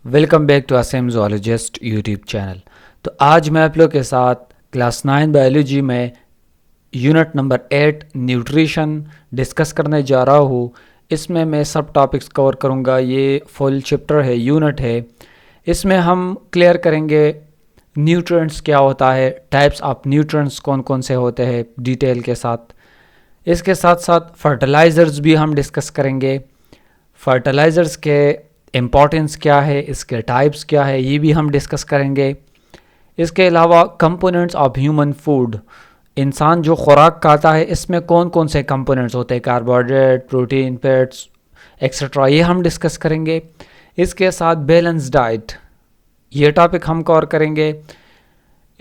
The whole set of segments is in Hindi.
Welcome back to Assam zoologist YouTube channel. तो आज मैं आप लोग के साथ क्लास 9 बायोलॉजी में यूनिट नंबर 8 न्यूट्रिशन डिस्कस करने जा रहा हूँ। इसमें मैं सब टॉपिक्स कवर करूँगा। ये फुल चैप्टर है, यूनिट है। इसमें हम क्लियर करेंगे न्यूट्रिएंट्स क्या होता है, टाइप्स ऑफ न्यूट्रिएंट्स कौन कौन से होते हैं डिटेल के साथ। इसके साथ साथ फर्टिलाइज़र्स भी हम डिस्कस करेंगे। फर्टिलाइज़र्स के इम्पॉर्टेंस क्या है, इसके टाइप्स क्या है, ये भी हम डिस्कस करेंगे। इसके अलावा कंपोनेंट्स ऑफ ह्यूमन फूड, इंसान जो खुराक खाता है इसमें कौन कौन से कंपोनेंट्स होते हैं, कार्बोहाइड्रेट, प्रोटीन, फैट्स एक्सेट्रा, ये हम डिस्कस करेंगे। इसके साथ बैलेंस डाइट, ये टॉपिक हम कवर करेंगे।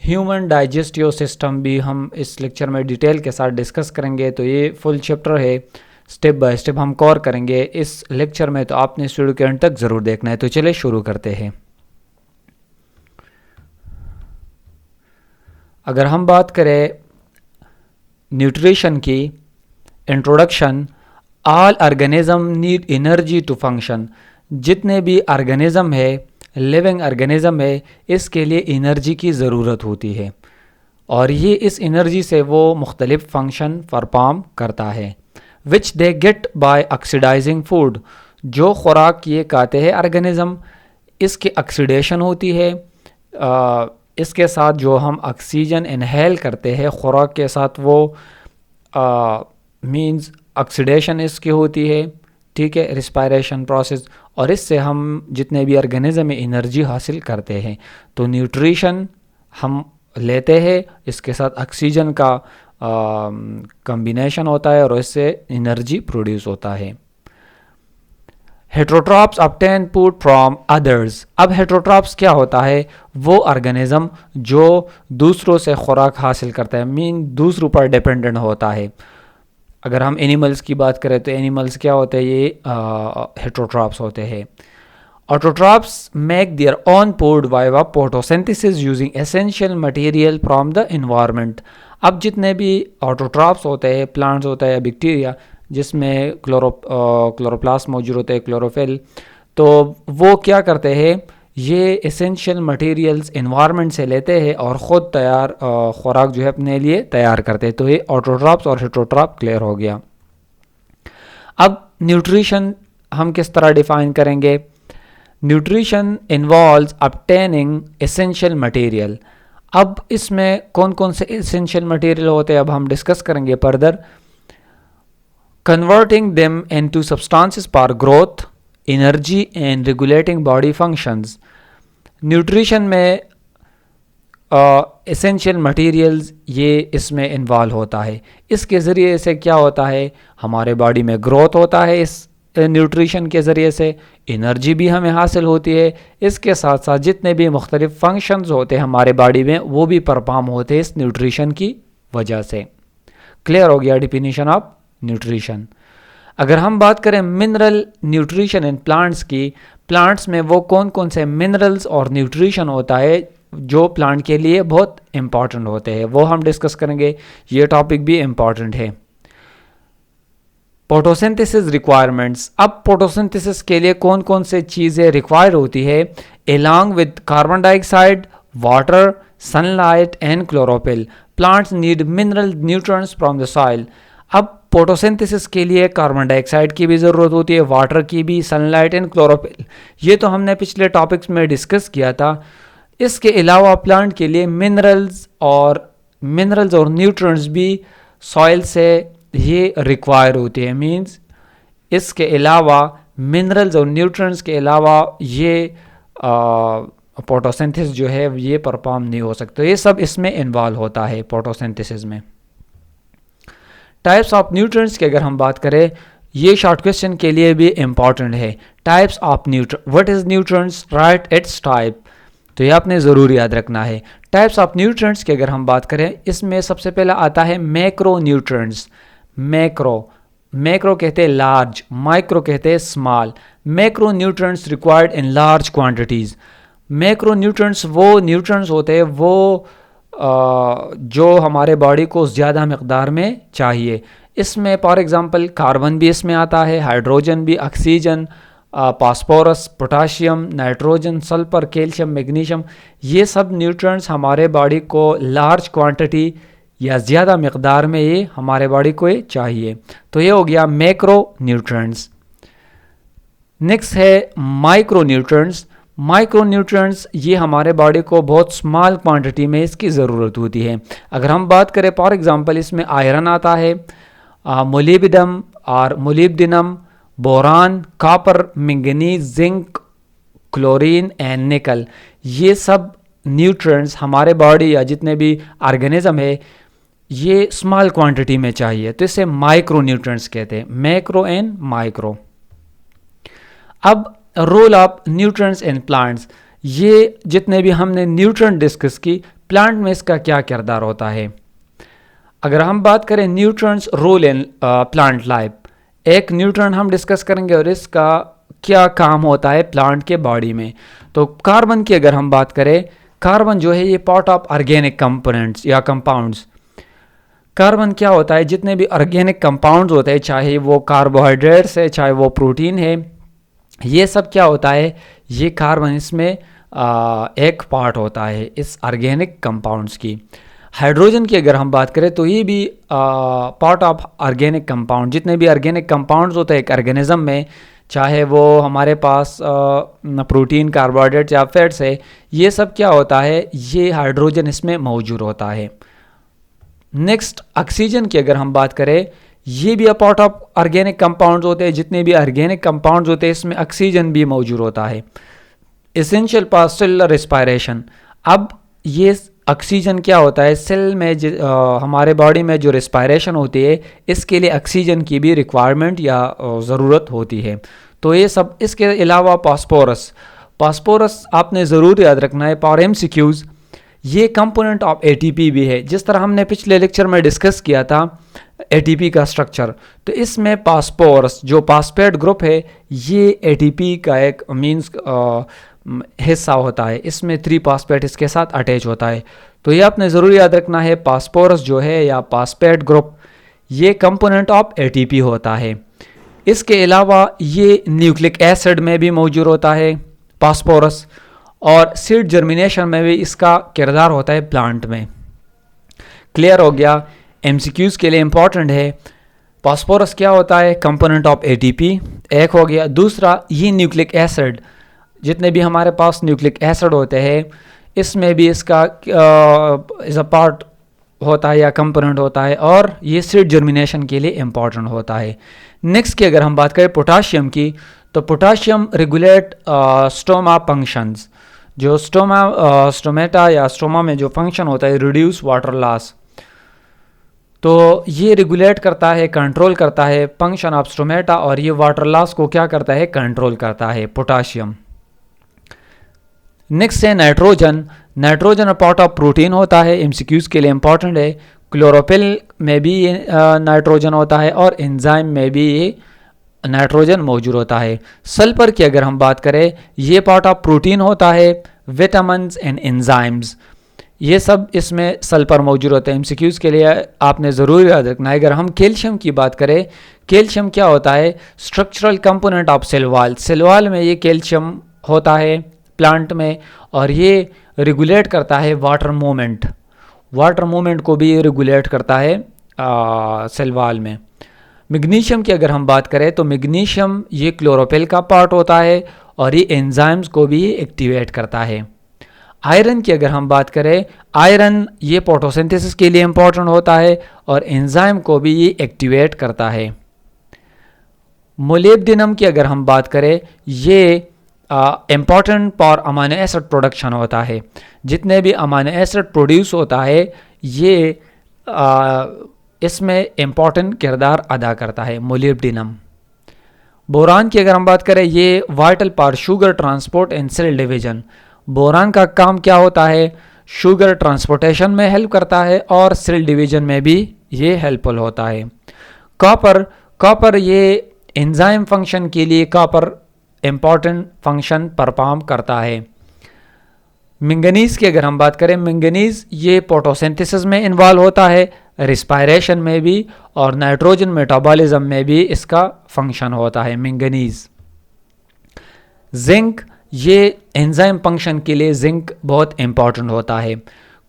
ह्यूमन डाइजेस्टिव सिस्टम भी हम इस लेक्चर में डिटेल के साथ डिस्कस करेंगे। तो ये फुल चैप्टर है, स्टेप बाय स्टेप हम कवर करेंगे इस लेक्चर में। तो आपने इस वीडियो के अंत तक ज़रूर देखना है। तो चलिए शुरू करते हैं। अगर हम बात करें न्यूट्रिशन की, introduction, all organism need energy to function. जितने भी ऑर्गेनिज्म है, लिविंग ऑर्गेनिज्म है, इसके लिए एनर्जी की ज़रूरत होती है और ये इस एनर्जी से वो मुख्तलिफ फंक्शन परफॉर्म करता है। Which they get by oxidising food, जो खुराक ये खाते हैं ऑर्गेनिज्म, इसकी ऑक्सीडेशन होती है। इसके साथ जो हम ऑक्सीजन इनहेल करते हैं खुराक के साथ, वो मींस ऑक्सीडेशन इसकी होती है, ठीक है, रिस्पायरेशन प्रोसेस, और इससे हम जितने भी ऑर्गेनिज्म में एनर्जी हासिल करते हैं। तो न्यूट्रिशन हम लेते हैं, इसके साथ ऑक्सीजन का कॉम्बिनेशन होता है और इससे एनर्जी प्रोड्यूस होता है। Heterotrophs obtain food from others. अब हेट्रोट्रॉप्स क्या होता है, वो ऑर्गेनिज्म जो दूसरों से खुराक हासिल करता है, मीन दूसरों पर डिपेंडेंट होता है। अगर हम एनिमल्स की बात करें तो एनिमल्स क्या होते हैं, ये हेट्रोट्रॉप्स होते हैं। Autotrophs make their own food by photosynthesis using essential material from the environment. अब जितने भी ऑटोट्रॉप्स होते हैं, प्लांट्स होता है या बैक्टीरिया जिसमें क्लोरोप्लास्ट मौजूद होते हैं, क्लोरोफिल, तो वो क्या करते हैं, ये एसेंशियल मटेरियल्स एनवायरनमेंट से लेते हैं और ख़ुद तैयार खुराक जो है अपने लिए तैयार करते हैं। तो ये ऑटोट्रॉप्स और हेट्रोट्रॉप क्लियर हो गया। अब न्यूट्रिशन हम किस तरह डिफाइन करेंगे। Nutrition involves obtaining essential material. अब इसमें कौन कौन से एसेंशियल मटेरियल होते हैं अब हम डिस्कस करेंगे further. Converting them into substances for growth, energy and regulating body functions. Nutrition में एसेंशियल मटेरियल्स ये इसमें इन्वॉल्व होता है। इसके ज़रिए से क्या होता है, हमारे बॉडी में ग्रोथ होता है, इस न्यूट्रिशन के ज़रिए से एनर्जी भी हमें हासिल होती है। इसके साथ साथ जितने भी मुख्तलिफ फंक्शंस होते हैं हमारे बॉडी में, वो भी परफॉर्म होते हैं इस न्यूट्रिशन की वजह से। क्लियर हो गया डिफिनीशन ऑफ न्यूट्रिशन। अगर हम बात करें मिनरल न्यूट्रिशन इन प्लांट्स की, प्लांट्स में वो कौन कौन से मिनरल्स और न्यूट्रिशन होता है जो प्लांट के लिए बहुत इंपॉर्टेंट होते हैं, वो हम डिस्कस करेंगे। ये टॉपिक भी इंपॉर्टेंट है। Photosynthesis requirements. अब फोटोसिंथेसिस के लिए कौन कौन से चीज़ें रिक्वायर होती है, along with carbon dioxide, water, sunlight and chlorophyll, plants need mineral nutrients from the soil. अब फोटोसिंथेसिस के लिए कार्बन डाइऑक्साइड की भी ज़रूरत होती है, वाटर की भी, सनलाइट एंड क्लोरोफिल, ये तो हमने पिछले टॉपिक्स में डिस्कस किया था। इसके अलावा प्लांट के लिए मिनरल्स और न्यूट्रिएंट्स भी सॉइल से ये रिक्वायर होती है। मींस इसके अलावा मिनरल्स और न्यूट्रिएंट्स के अलावा ये फोटोसिंथेसिस जो है ये परफॉर्म नहीं हो सकता। ये सब इसमें इन्वॉल्व होता है फोटोसिंथेसिस में। टाइप्स ऑफ न्यूट्रिएंट्स की अगर हम बात करें, ये शॉर्ट क्वेश्चन के लिए भी इम्पॉर्टेंट है। Types of what is nutrients, right it's type, तो ये आपने ज़रूर याद रखना है। टाइप्स ऑफ न्यूट्रिएंट्स की अगर हम बात करें, इसमें सबसे पहला आता है मैक्रो न्यूट्रिएंट्स। मैक्रो कहते हैं लार्ज, माइक्रो कहते हैं small. Macro nutrients required in large quantities. Macro nutrients वो न्यूट्रिएंट्स होते हैं वो जो हमारे बॉडी को ज़्यादा मकदार में चाहिए। इसमें फॉर एग्ज़ाम्पल कार्बन भी इसमें आता है, हाइड्रोजन भी, oxygen, phosphorus, potassium, nitrogen, sulphur, calcium, magnesium, ये सब न्यूट्रिएंट्स हमारे बॉडी को लार्ज क्वांटिटी या ज़्यादा मकदार में ये हमारे बॉडी को ये चाहिए। तो ये हो गया मैक्रो न्यूट्रिएंट्स। नेक्स्ट है माइक्रो न्यूट्रिएंट्स। माइक्रो न्यूट्रिएंट्स ये हमारे बॉडी को बहुत स्मॉल क्वांटिटी में इसकी ज़रूरत होती है। अगर हम बात करें फॉर एग्जांपल, इसमें आयरन आता है, मोलिब्डेनम और molybdenum, boron, copper, manganese, zinc, chlorine and निकल, ये सब न्यूट्रिएंट्स हमारे बॉडी या जितने भी ऑर्गेनिज्म है ये स्मॉल क्वांटिटी में चाहिए, तो इसे माइक्रो न्यूट्रिएंट्स कहते हैं, मैक्रो एंड माइक्रो। अब role of nutrients in plants, ये जितने भी हमने न्यूट्रिएंट डिस्कस की, प्लांट में इसका क्या किरदार होता है। अगर हम बात करें nutrients role in plant life, एक न्यूट्रिएंट हम डिस्कस करेंगे और इसका क्या काम होता है प्लांट के बॉडी में। तो कार्बन की अगर हम बात करें, कार्बन जो है ये पार्ट ऑफ ऑर्गेनिक कंपोनेंट्स या कंपाउंड्स। कार्बन क्या होता है, जितने भी ऑर्गेनिक कंपाउंड्स होते हैं, चाहे वो कार्बोहाइड्रेट्स है, चाहे वो प्रोटीन है, ये सब क्या होता है, ये कार्बन इसमें एक पार्ट होता है इस ऑर्गेनिक कंपाउंड्स की। हाइड्रोजन की अगर हम बात करें तो ये भी पार्ट ऑफ ऑर्गेनिक कंपाउंड, जितने भी ऑर्गेनिक कंपाउंड्स होते हैं एक ऑर्गेनिज्म में, चाहे वो हमारे पास प्रोटीन, कार्बोहाइड्रेट या फैट्स है, ये सब क्या होता है, ये हाइड्रोजन इसमें मौजूद होता है। नेक्स्ट ऑक्सीजन की अगर हम बात करें, ये भी a part of organic compounds होते हैं, जितने भी ऑर्गेनिक कंपाउंड्स होते हैं इसमें ऑक्सीजन भी मौजूद होता है। एसेंशियल फॉर सेलुलर रेस्पिरेशन, अब ये ऑक्सीजन क्या होता है, सेल में हमारे बॉडी में जो रेस्पिरेशन होती है इसके लिए ऑक्सीजन की भी रिक्वायरमेंट या ज़रूरत होती है। तो ये सब, इसके अलावा फास्फोरस, फास्फोरस आपने ज़रूर याद रखना है फॉर एमसीक्यूज़, ये कंपोनेंट ऑफ एटीपी भी है। जिस तरह हमने पिछले लेक्चर में डिस्कस किया था एटीपी का स्ट्रक्चर, तो इसमें फास्फोरस जो फास्फेट ग्रुप है ये एटीपी का एक मीन्स हिस्सा होता है, इसमें 3 फास्फेट इसके साथ अटैच होता है। तो ये आपने ज़रूर याद रखना है, फास्फोरस जो है या फास्फेट ग्रुप ये कंपोनेंट ऑफ एटीपी होता है। इसके अलावा ये न्यूक्लिक एसिड में भी मौजूद होता है फास्फोरस, और सीड जर्मिनेशन में भी इसका किरदार होता है प्लांट में। क्लियर हो गया, एमसीक्यूज़ के लिए इंपॉर्टेंट है। फास्फोरस क्या होता है, कंपोनेंट ऑफ एटीपी, एक हो गया। दूसरा, ये न्यूक्लिक एसिड, जितने भी हमारे पास न्यूक्लिक एसिड होते हैं इसमें भी इसका इज अ पार्ट होता है या कंपोनेंट होता है, और ये सीड जर्मिनेशन के लिए इंपॉर्टेंट होता है। नेक्स्ट की अगर हम बात करें पोटाशियम की, तो पोटाशियम रेगुलेट स्टोमा फंक्शंस, जो स्टोमेटा या स्टोमा में जो फंक्शन होता है रिड्यूस वाटर लॉस, तो ये रेगुलेट करता है, कंट्रोल करता है फंक्शन ऑफ स्टोमेटा, और ये वाटर लॉस को क्या करता है, कंट्रोल करता है पोटाशियम। नेक्स्ट है nitrogen. Nitrogen part of protein होता है, एमसीक्यूज़ के लिए इंपॉर्टेंट है। क्लोरोफिल में भी ये नाइट्रोजन होता है, और एंजाइम में भी ये नाइट्रोजन मौजूद होता है। सल्फर की अगर हम बात करें, ये पार्ट ऑफ प्रोटीन होता है, विटामिन्स एंड एंजाइम्स, ये सब इसमें सल्फर मौजूद होता है। एमसीक्यूज़ के लिए आपने ज़रूर याद रखना है। अगर हम कैल्शियम की बात करें, कैल्शियम क्या होता है, structural component of cell wall, cell wall में ये कैल्शियम होता है प्लांट में, और ये रेगुलेट करता है वाटर मूवमेंट, वाटर मूवमेंट को भी रेगुलेट करता है सेल वॉल में। मैग्नीशियम की अगर हम बात करें, तो मैग्नीशियम ये क्लोरोफिल का पार्ट होता है, और ये एंजाइम्स को भी एक्टिवेट करता है। आयरन की अगर हम बात करें, आयरन ये फोटोसिंथेसिस के लिए इंपॉर्टेंट होता है, और एंजाइम को भी ये एक्टिवेट करता है। मोलिब्डेनम की अगर हम बात करें, ये important for amino acid production होता है, जितने भी अमाइनो एसिड प्रोड्यूस होता है ये इसमें इम्पॉर्टेंट किरदार अदा करता है मोलिब्डेनम। बोरान की अगर हम बात करें, ये vital for sugar transport and cell division, boron का काम क्या होता है, शुगर ट्रांसपोर्टेशन में हेल्प करता है, और सेल डिवीजन में भी ये हेल्पफुल होता है। कॉपर ये एंजाइम फंक्शन के लिए कॉपर इम्पॉर्टेंट फंक्शन परफॉर्म करता है। मैंगनीज की अगर हम बात करें, मैंगनीज ये फोटोसिंथेसिस में इन्वॉल्व होता है, रिस्पायरेशन में भी, और नाइट्रोजन मेटाबॉलिज्म में भी इसका फंक्शन होता है मैंगनीज। जिंक, ये एंजाइम फंक्शन के लिए जिंक बहुत इंपॉर्टेंट होता है।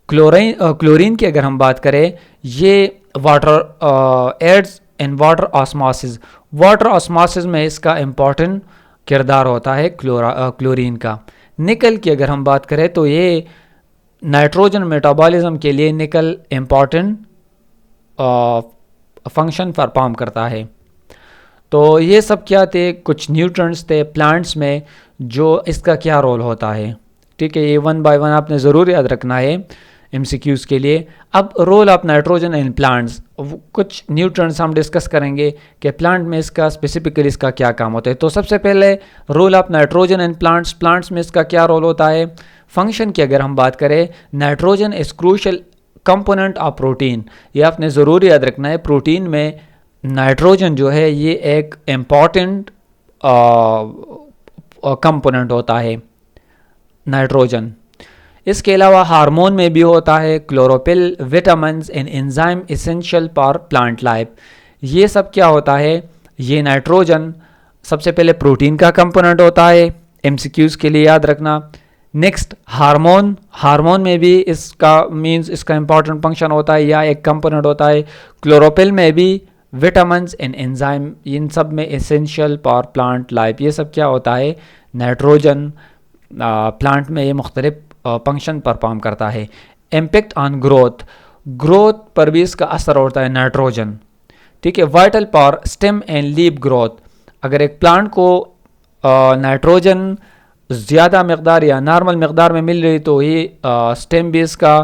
क्लोरीन की अगर हम बात करें, ये water aids in water osmosis, water osmosis में इसका इम्पॉर्टेंट किरदार होता है क्लोरीन का। निकल की अगर हम बात करें तो ये नाइट्रोजन मेटाबॉलिज्म के लिए निकल इम्पॉर्टेंट फंक्शन परफॉर्म करता है। तो ये सब क्या थे, कुछ न्यूट्रिएंट्स थे प्लांट्स में जो इसका क्या रोल होता है। ठीक है, ये वन बाय वन आपने ज़रूर याद रखना है एमसीक्यूज़ के लिए। अब role of nitrogen in plants, कुछ न्यूट्रिएंट्स हम डिस्कस करेंगे कि प्लांट में इसका स्पेसिफिकली इसका क्या काम होता है। तो सबसे पहले role of nitrogen in plants, plants में इसका क्या रोल होता है। फंक्शन की अगर हम बात करें, nitrogen is crucial component of protein, ये आपने ज़रूर याद रखना है। प्रोटीन में नाइट्रोजन जो है ये एक इम्पॉर्टेंट कंपोनेंट होता है नाइट्रोजन। इसके अलावा हार्मोन में भी होता है, chlorophyll, vitamins and enzyme essential for plant life. ये सब क्या होता है, ये नाइट्रोजन सबसे पहले प्रोटीन का कंपोनेंट होता है, एमसीक्यूज़ के लिए याद रखना। नेक्स्ट हार्मोन, हार्मोन में भी इसका मींस इसका इंपॉर्टेंट फंक्शन होता है या एक कंपोनेंट होता है। क्लोरोफिल में भी, विटामिन्स एंड एंजाइम, इन सब में एसेंशियल फॉर प्लांट लाइफ। ये सब क्या होता है, नाइट्रोजन प्लांट में ये मुख्तलिफ फंक्शन परफॉर्म करता है। इम्पैक्ट ऑन ग्रोथ, ग्रोथ पर भी इसका असर होता है नाइट्रोजन। ठीक है, vital for stem and leaf growth, अगर एक प्लांट को नाइट्रोजन ज़्यादा मकदार या नॉर्मल मकदार में मिल रही तो ये स्टेम भी इसका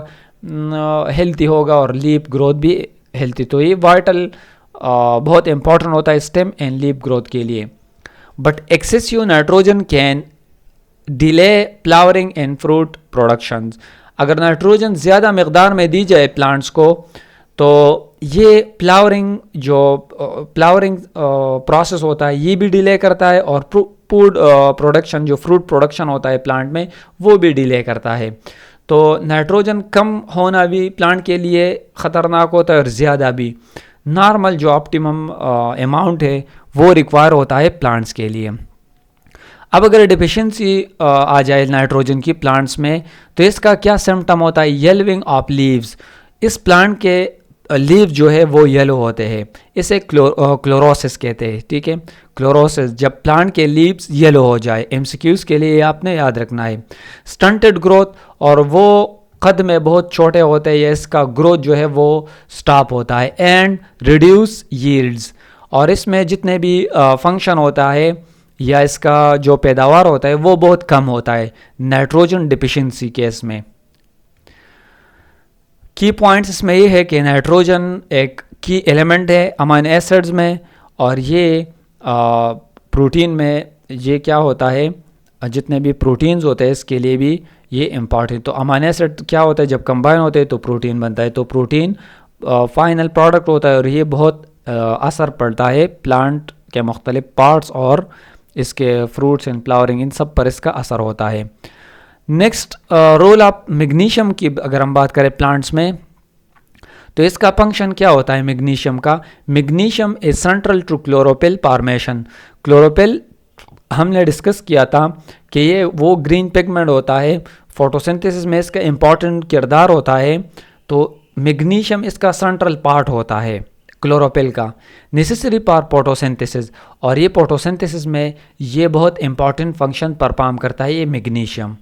हेल्थी होगा और लीफ ग्रोथ भी हेल्थी। तो ये वाइटल बहुत इंपॉर्टेंट होता है स्टेम एंड लीफ ग्रोथ के लिए। But excessive nitrogen can delay flowering and fruit productions, अगर नाइट्रोजन ज़्यादा मकदार में दी जाए प्लांट्स को तो ये फ्लावरिंग प्रोसेस होता है ये भी डिले करता है, और फूड प्रोडक्शन जो फ्रूट प्रोडक्शन होता है प्लांट में वो भी डिले करता है। तो नाइट्रोजन कम होना भी प्लांट के लिए ख़तरनाक होता है और ज़्यादा भी। नॉर्मल जो ऑप्टिमम अमाउंट है वो रिक्वायर होता है प्लांट्स के लिए। अब अगर डिफिशिएंसी आ जाए नाइट्रोजन की प्लांट्स में तो इसका क्या सिम्टम होता है, येलोइंग ऑफ लीव्स, इस प्लांट के लीव जो है वो येलो होते हैं, इसे क्लोरोसिस कहते हैं। ठीक है, क्लोरोसिस, जब प्लांट के लीव्स येलो हो जाए। एमसीक्यूज़ के लिए आपने याद रखना है। स्टंटेड ग्रोथ, और वो कद में बहुत छोटे होते हैं या इसका ग्रोथ जो है वो स्टॉप होता है। एंड रिड्यूस यील्ड्स, और इसमें जितने भी फंक्शन होता है या इसका जो पैदावार होता है वो बहुत कम होता है नाइट्रोजन डिफिशिएंसी केस में। की पॉइंट्स इसमें ये है कि नाइट्रोजन एक की एलिमेंट है अमाइनो एसिड्स में, और ये प्रोटीन में ये क्या होता है, जितने भी प्रोटीन्स होते हैं इसके लिए भी ये इम्पॉर्टेंट। तो अमाइनो एसिड क्या होता है, जब कंबाइन होते हैं तो प्रोटीन बनता है। तो प्रोटीन फाइनल प्रोडक्ट होता है और ये बहुत असर पड़ता है प्लांट के मुख्तलिफ पार्ट्स और इसके फ्रूट्स एंड फ्लावरिंग, इन सब पर इसका असर होता है। नेक्स्ट रोल ऑफ मैग्नीशियम की अगर हम बात करें प्लांट्स में तो इसका फंक्शन क्या होता है मैग्नीशियम का। Magnesium is central to chlorophyll formation. Chlorophyll हमने डिस्कस किया था कि ये वो ग्रीन पिगमेंट होता है, फोटोसिंथेसिस में इसका इंपॉर्टेंट किरदार होता है। तो मैग्नीशियम इसका सेंट्रल पार्ट होता है क्लोरोफिल का, नेसेसरी फॉर फोटोसिंथेसिस, और ये फोटोसिंथेसिस में ये बहुत इंपॉर्टेंट फंक्शन परफॉर्म करता है ये मैग्नीशियम।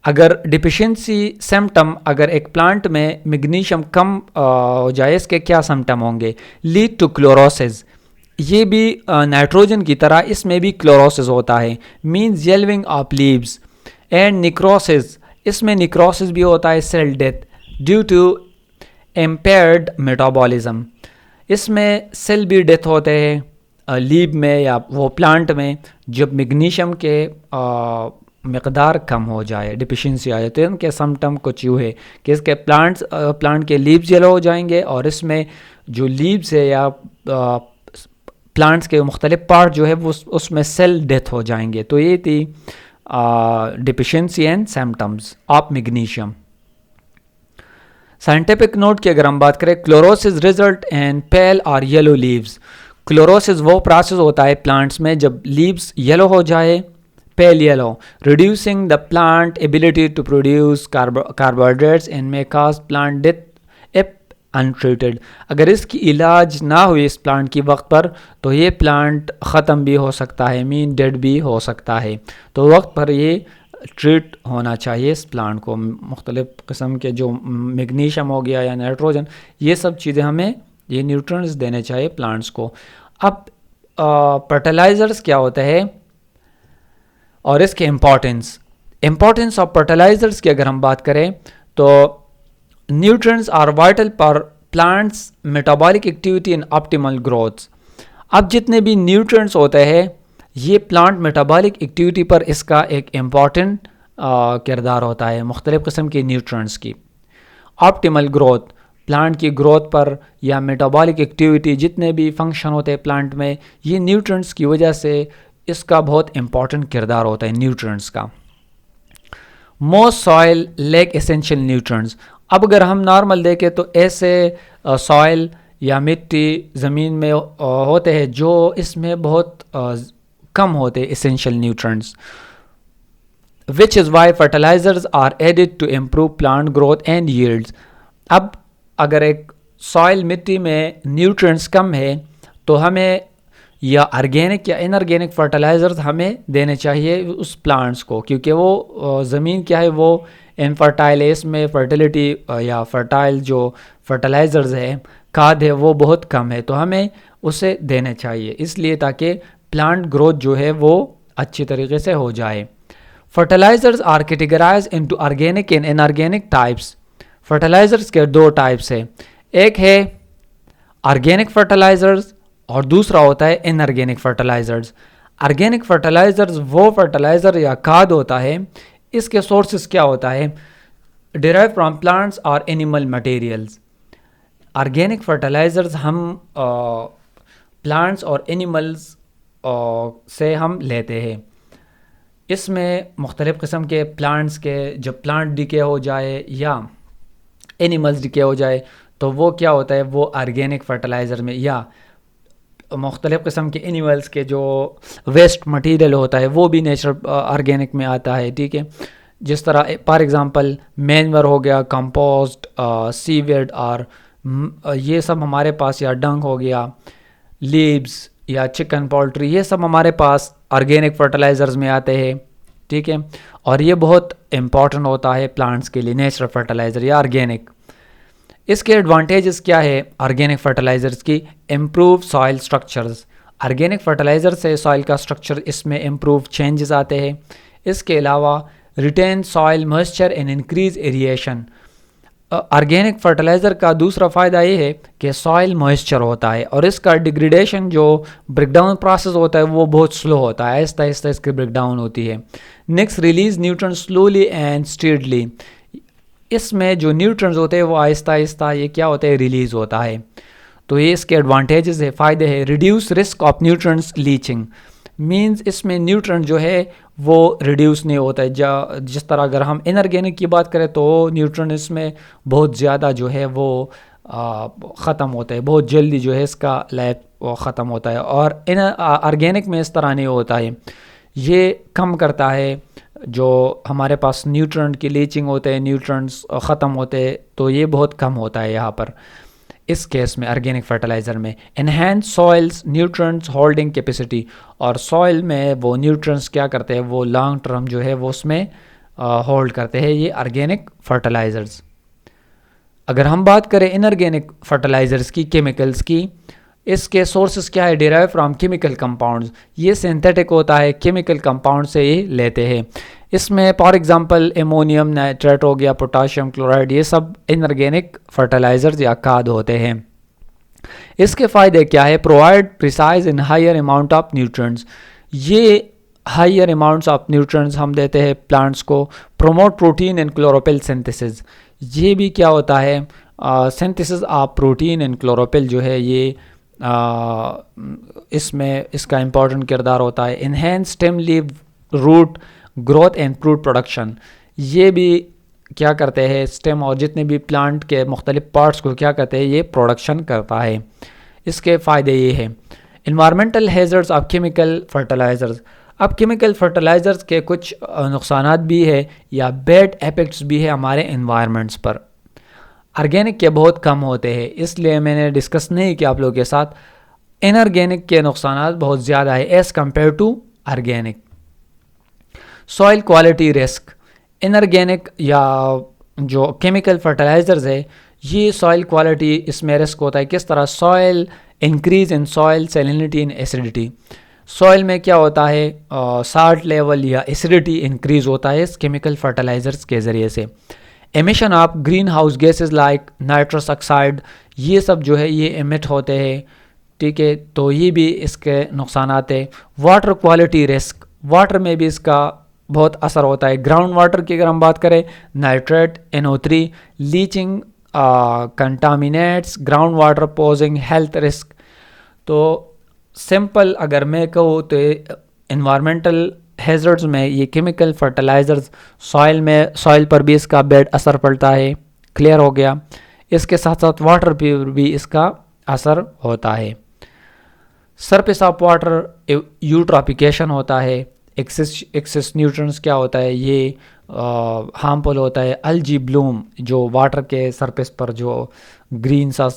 अगर डिफिशिएंसी सिम्टम, अगर एक प्लांट में मैग्नीशियम कम हो जाए इसके क्या सिम्टम होंगे, लीड टू क्लोरोसिस, ये भी नाइट्रोजन की तरह इसमें भी क्लोरोसिस होता है, means yellowing of leaves. And necrosis, इसमें निक्रोसिस भी होता है, cell death due to impaired metabolism, इसमें सेल भी डेथ होते हैं लीव में या वो प्लांट में जब मैग्नीशियम के मकदार कम हो जाए, डिफिशिएंसी आ जाए। तो इनके सिम्टम कुछ यूँ है कि इसके प्लांट के लीव्स येलो हो जाएंगे और इसमें जो लीव्स है या प्लांट्स के मुख्तलिफ पार्ट जो है वो उसमें सेल डेथ हो जाएंगे। तो ये थी deficiency and symptoms of magnesium. Scientific note की अगर हम बात करें, क्लोरोसिस रिजल्ट एंड पेल और येलो लीव्स। क्लोरोसिस वो प्रोसेस होता है प्लांट्स में जब लीव्स येलो हो जाए, pale yellow, reducing the plant ability to produce carbohydrates and may cause plant death if untreated. अगर इसकी इलाज ना हुई इस प्लांट की वक्त पर तो ये प्लांट ख़त्म भी हो सकता है, मीन डेड भी हो सकता है। तो वक्त पर ये ट्रीट होना चाहिए इस प्लांट को। मुख्तलिफ़ किस्म के जो मैग्नीशियम हो गया या नाइट्रोजन, ये सब चीज़ें हमें ये न्यूट्रिएंट्स देने चाहिए प्लांट्स को। अब फर्टिलाइज़र्स क्या होता है और इसके इम्पोर्टेंस ऑफ फर्टिलाइज़र्स की अगर हम बात करें तो nutrients are vital for plants metabolic activity and optimal growth. अब जितने भी न्यूट्रिएंट्स होते हैं ये प्लांट मेटाबॉलिक एक्टिविटी पर इसका एक इम्पॉर्टेंट किरदार होता है मुख्तलिफ़ किस्म के न्यूट्रिएंट्स की। ऑप्टिमल ग्रोथ, प्लांट की ग्रोथ पर या मेटाबॉलिक एक्टिविटी जितने भी फंक्शन होते हैं प्लांट में, ये न्यूट्रिएंट्स की वजह से इसका बहुत इम्पॉर्टेंट किरदार होता है न्यूट्रिएंट्स का। Most soil lack essential nutrients. अब अगर हम नॉर्मल देखें तो ऐसे सॉइल या मिट्टी ज़मीन में होते हैं जो इसमें बहुत कम होते हैं essential nutrients, which is why fertilisers are added to improve plant growth and yields. अब अगर एक सॉइल मिट्टी में न्यूट्रिएंट्स कम है तो हमें या ऑर्गेनिक या इनऑर्गेनिक फर्टिलाइज़र्स हमें देने चाहिए उस प्लांट्स को, क्योंकि वो ज़मीन क्या है वो इनफर्टाइल है, इसमें फर्टिलिटी या फर्टाइल जो फर्टिलाइज़र्स है, खाद है, वो बहुत कम है, तो हमें उसे देने चाहिए इसलिए ताकि प्लांट ग्रोथ जो है वो अच्छी तरीके से हो जाए। Fertilisers are categorised into organic and inorganic types. Fertilisers के दो टाइप्स है, एक है ऑर्गेनिक फर्टिलाइज़र्स और दूसरा होता है इनऑर्गेनिक फर्टिलाइज़र्स। ऑर्गेनिक फर्टिलाइज़र्स वो फर्टिलाइज़र या खाद होता है, इसके सोर्सेस क्या होता है, डिराइव फ्रॉम प्लांट्स और एनिमल मटेरियल्स। ऑर्गेनिक फर्टिलाइज़र्स हम प्लांट्स और एनिमल्स से हम लेते हैं। इसमें मुख्तलिफ़ किस्म के प्लांट्स के जब प्लांट डिके हो जाए या एनिमल्स डिके हो जाए तो वो क्या होता है, वो ऑर्गेनिक फर्टिलाइज़र में, या मुख्तलिफ़ किस्म के एनिमल्स के जो वेस्ट मटेरियल होता है वो भी नेचुरल ऑर्गेनिक में आता है। ठीक है, जिस तरह फॉर एग्ज़ाम्पल मैन्योर हो गया, कंपोस्ट, सीवेड और ये सब हमारे पास, या डंग हो गया, लीव्स या चिकन पोल्ट्री, ये सब हमारे पास ऑर्गेनिक फर्टिलाइज़र्स में आते हैं। ठीक है, और ये बहुत इम्पॉर्टेंट होता है प्लांट्स के लिए, नेचुरल फर्टिलाइज़र या ऑर्गेनिक। इसके एडवांटेजेस क्या है ऑर्गेनिक फर्टिलाइज़र्स की, improve soil structures. Organic fertiliser से सॉइल का स्ट्रक्चर इसमें इम्प्रूव चेंजेस आते हैं। इसके अलावा retain soil moisture and increase aeration. Organic fertiliser का दूसरा फ़ायदा ये है कि सॉइल मॉइस्चर होता है और इसका डिग्रेडेशन जो ब्रेकडाउन प्रोसेस होता है वो बहुत स्लो होता है, आहिस्ता आहिस्ता इसकी ब्रेकडाउन होती है। Next, release nutrients slowly and steadily. इसमें जो न्यूट्रिएंट्स होते हैं वो आहिस्ता आहिस्ता ये क्या होता है, रिलीज़ होता है। तो ये इसके एडवांटेजेस है, फ़ायदे हैं। Reduce risk of nutrients leaching, means इसमें न्यूट्रिएंट जो है वो रिड्यूस नहीं होता है। जिस तरह अगर हम इनऑर्गेनिक की बात करें तो न्यूट्रिएंट इसमें बहुत ज़्यादा जो है वो ख़त्म होता है, बहुत जल्दी जो है इसका लाइफ ख़त्म होता है, और इन ऑर्गेनिक में इस तरह नहीं होता है। ये कम करता है जो हमारे पास न्यूट्रिएंट की लीचिंग होते हैं, न्यूट्रिएंट्स ख़त्म होते हैं, तो ये बहुत कम होता है यहाँ पर इस केस में ऑर्गेनिक फर्टिलाइज़र में। Enhance soils nutrients holding capacity, और सॉइल में वो न्यूट्रिएंट्स क्या करते हैं वो लॉन्ग टर्म जो है वो उसमें होल्ड करते हैं ये ऑर्गेनिक फर्टिलाइज़र्स। अगर हम बात करें इनऑर्गेनिक फर्टिलाइज़र्स की, केमिकल्स की, इसके सोर्सेस क्या है, डिराइव फ्रॉम केमिकल कंपाउंड्स। ये सिंथेटिक होता है, केमिकल कंपाउंड से ये लेते हैं। इसमें फॉर एग्जांपल एमोनियम नाइट्रेट हो गया, पोटाशियम क्लोराइड, ये सब इनऑर्गेनिक फर्टिलाइजर्स या खाद होते हैं। इसके फ़ायदे क्या है, provide precise in higher amount of nutrients. ये हायर अमाउंट्स ऑफ न्यूट्रिएंट्स हम देते हैं प्लांट्स को। Promote protein and chlorophyll synthesis, ये भी क्या होता है, synthesis of protein and chlorophyll जो है ये इसमें इसका इम्पॉर्टेंट किरदार होता है। Enhance stem leave root growth and fruit production, ये भी क्या करते हैं, स्टेम और जितने भी प्लांट के मुख्तलिफ पार्ट्स को क्या करते हैं, ये प्रोडक्शन करता है। इसके फ़ायदे ये हैं। Environmental hazards of chemical fertilisers, अब केमिकल फर्टिलाइज़र्स के कुछ नुकसानात भी है या बैड इफेक्ट्स भी है हमारे एनवायरनमेंट्स पर। ऑर्गेनिक के बहुत कम होते हैं, इसलिए मैंने डिस्कस नहीं किया आप लोगों के साथ। इनऑर्गेनिक के नुकसानात बहुत ज़्यादा है as compare to organic. Soil quality risk, inorganic या जो केमिकल फर्टिलाइज़र्स है ये सॉइल क्वालिटी इसमें रिस्क होता है। किस तरह? Soil increase in soil salinity in acidity. Soil में क्या होता है, साल्ट लेवल या एसिडिटी इंक्रीज होता है इस केमिकल फर्टिलाइज़र्स के ज़रिए से। Emission of green house gases like nitrous oxide, ये सब जो है ये एमिट होते हैं, ठीक है, तो ये भी इसके नुकसानात है। वाटर क्वालिटी रिस्क, वाटर में भी इसका बहुत असर होता है। ग्राउंड वाटर की अगर हम बात करें, nitrate, NO3, leaching contaminates ground water posing health risk. तो सिंपल अगर मैं कहूँ तो इन्वायरमेंटल हैज़र्ड्स में ये केमिकल फर्टिलाइज़र्स सॉइल पर भी इसका बैड असर पड़ता है, क्लियर हो गया। इसके साथ साथ वाटर पर भी इसका असर होता है। सरफेस ऑफ वाटर यूट्रॉपिकेशन होता है। एक्सेस न्यूट्रिएंट्स क्या होता है, ये हार्मफुल होता है। अल्जी ब्लूम, जो वाटर के सरफेस पर जो ग्रीन सा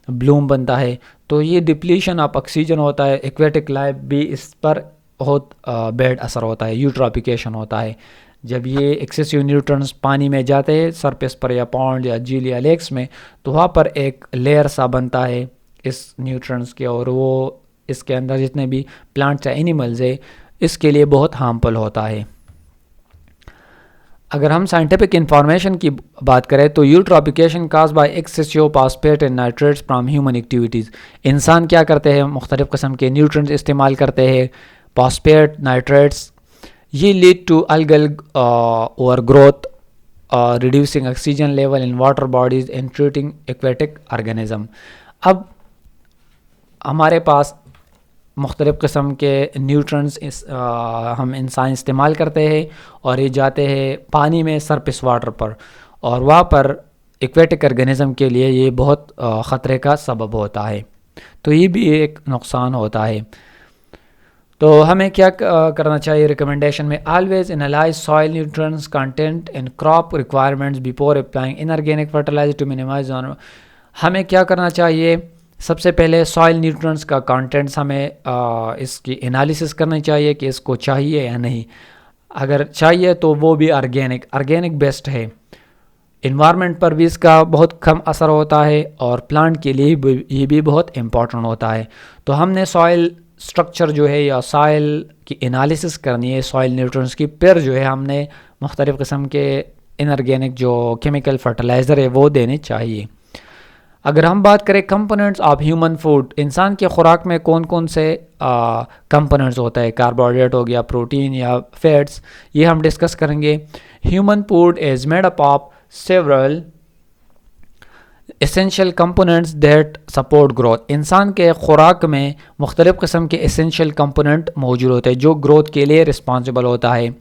ब्लूम बनता है, तो ये डिप्लीशन ऑफ ऑक्सीजन होता है। एक्वेटिक लाइफ भी इस पर बहुत बैड असर होता है, यूट्रॉपिकेशन होता है। जब ये एक्सेसिव न्यूट्रिएंट्स पानी में जाते हैं सरफेस पर या पॉन्ड या झील या लेक्स में, तो वहाँ पर एक लेयर सा बनता है इस न्यूट्रिएंट्स के, और वो इसके अंदर जितने भी प्लांट्स या एनिमल्स है इसके लिए बहुत हार्मफुल होता है। अगर हम साइंटिफिक इंफॉर्मेशन की बात करें तो eutrophication caused by excessive phosphate and nitrates from human activities. इंसान क्या करते हैं, मुख्तलिफ़ किस्म के न्यूट्रिएंट्स इस्तेमाल करते हैं, फॉस्फेट, नाइट्रेट्स, ये lead to algal over growth, reducing oxygen level in water bodies and treating aquatic organism. अब हमारे पास मुख्तलिफ़ किस्म के न्यूट्रिएंट्स हम इंसान इस्तेमाल करते हैं और ये जाते हैं पानी में सरफेस वाटर पर, और वहाँ पर एक्वेटिक ऑर्गेनिज्म के लिए ये बहुत ख़तरे का सबब होता है। तो ये भी एक नुकसान होता है। तो हमें क्या करना चाहिए रिकमेंडेशन में? Always analyse soil nutrients content and crop requirements before applying inorganic fertiliser to minimise. हमें क्या करना चाहिए? सबसे पहले सॉइल न्यूट्रिएंट्स का कंटेंट्स हमें इसकी एनालिसिस करनी चाहिए कि इसको चाहिए या नहीं। अगर चाहिए तो वो भी ऑर्गेनिक बेस्ट है। इन्वायरमेंट पर भी इसका बहुत कम असर होता है और प्लांट के लिए भी ये भी बहुत इम्पोर्टेंट होता है। तो हमने सॉइल स्ट्रक्चर जो है या सॉइल की एनालिसिस करनी है सॉइल न्यूट्रिएंट्स की, फिर जो है हमने मुख्तलिफ़ किस्म के इनऑर्गेनिक जो केमिकल फर्टिलाइज़र है वो देने चाहिए। अगर हम बात करें कंपोनेंट्स ऑफ ह्यूमन फूड, इंसान के खुराक में कौन कौन से कंपोनेंट्स होता है, कार्बोहाइड्रेट हो गया, प्रोटीन या फैट्स, ये हम डिस्कस करेंगे। Human food is made up of several essential components that support growth. इंसान के खुराक में मुख्तलिफ़ किस्म के एसेंशियल कंपोनेंट मौजूद होते हैं जो ग्रोथ के लिए रिस्पॉन्सिबल होता है।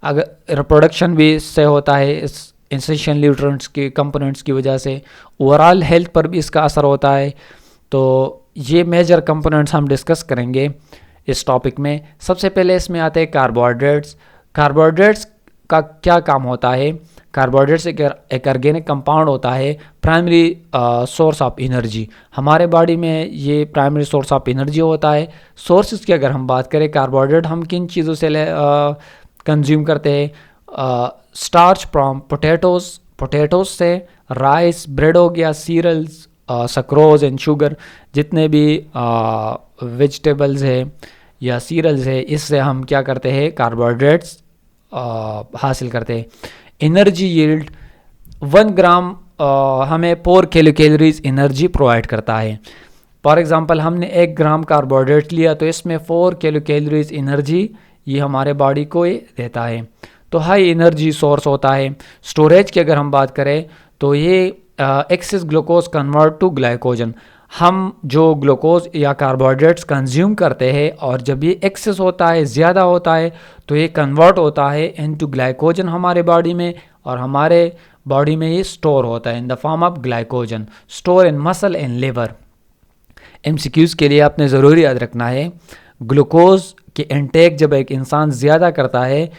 अगर रिप्रोडक्शन भी इससे होता है, इस एसेंशियल न्यूट्रिएंट्स के कंपोनेंट्स की वजह से ओवरऑल हेल्थ पर भी इसका असर होता है। तो ये मेजर कंपोनेंट्स हम डिस्कस करेंगे इस टॉपिक में। सबसे पहले इसमें आते हैं कार्बोहाइड्रेट्स। कार्बोहाइड्रेट्स का क्या काम होता है? कार्बोहाइड्रेट्स एक ऑर्गेनिक कंपाउंड होता है, प्राइमरी सोर्स ऑफ एनर्जी। हमारे बॉडी में ये प्राइमरी सोर्स ऑफ एनर्जी होता है। सोर्सेज की अगर हम बात करें, कार्बोहाइड्रेट हम किन चीज़ों से कंज्यूम करते हैं? स्टार्च फ्रॉम पोटैटोज से, राइस, ब्रेड हो गया, सीरियल्स, सक्रोज एंड शुगर, जितने भी वेजिटेबल्स है या सीरियल्स है, इससे हम क्या करते हैं? कार्बोहाइड्रेट्स हासिल करते हैं। एनर्जी यील्ड 1 ग्राम हमें 4 किलो कैलोरीज एनर्जी प्रोवाइड करता है। फॉर एग्जांपल हमने 1 ग्राम कार्बोहाइड्रेट लिया तो इसमें 4 किलो कैलोरीज एनर्जी ये हमारे बॉडी को ये देता है। तो हाई एनर्जी सोर्स होता है। स्टोरेज की अगर हम बात करें तो ये excess glucose convert to glycogen. हम जो ग्लूकोज या कार्बोहाइड्रेट्स कंज्यूम करते हैं और जब ये एक्सेस होता है, ज़्यादा होता है, तो ये कन्वर्ट होता है इनटू ग्लाइकोजन हमारे बॉडी में, और हमारे बॉडी में ये स्टोर होता है in the form of glycogen, store in muscle and liver. MCQs के लिए आपने ज़रूर याद रखना है। ग्लूकोज के इंटेक जब एक इंसान ज़्यादा करता है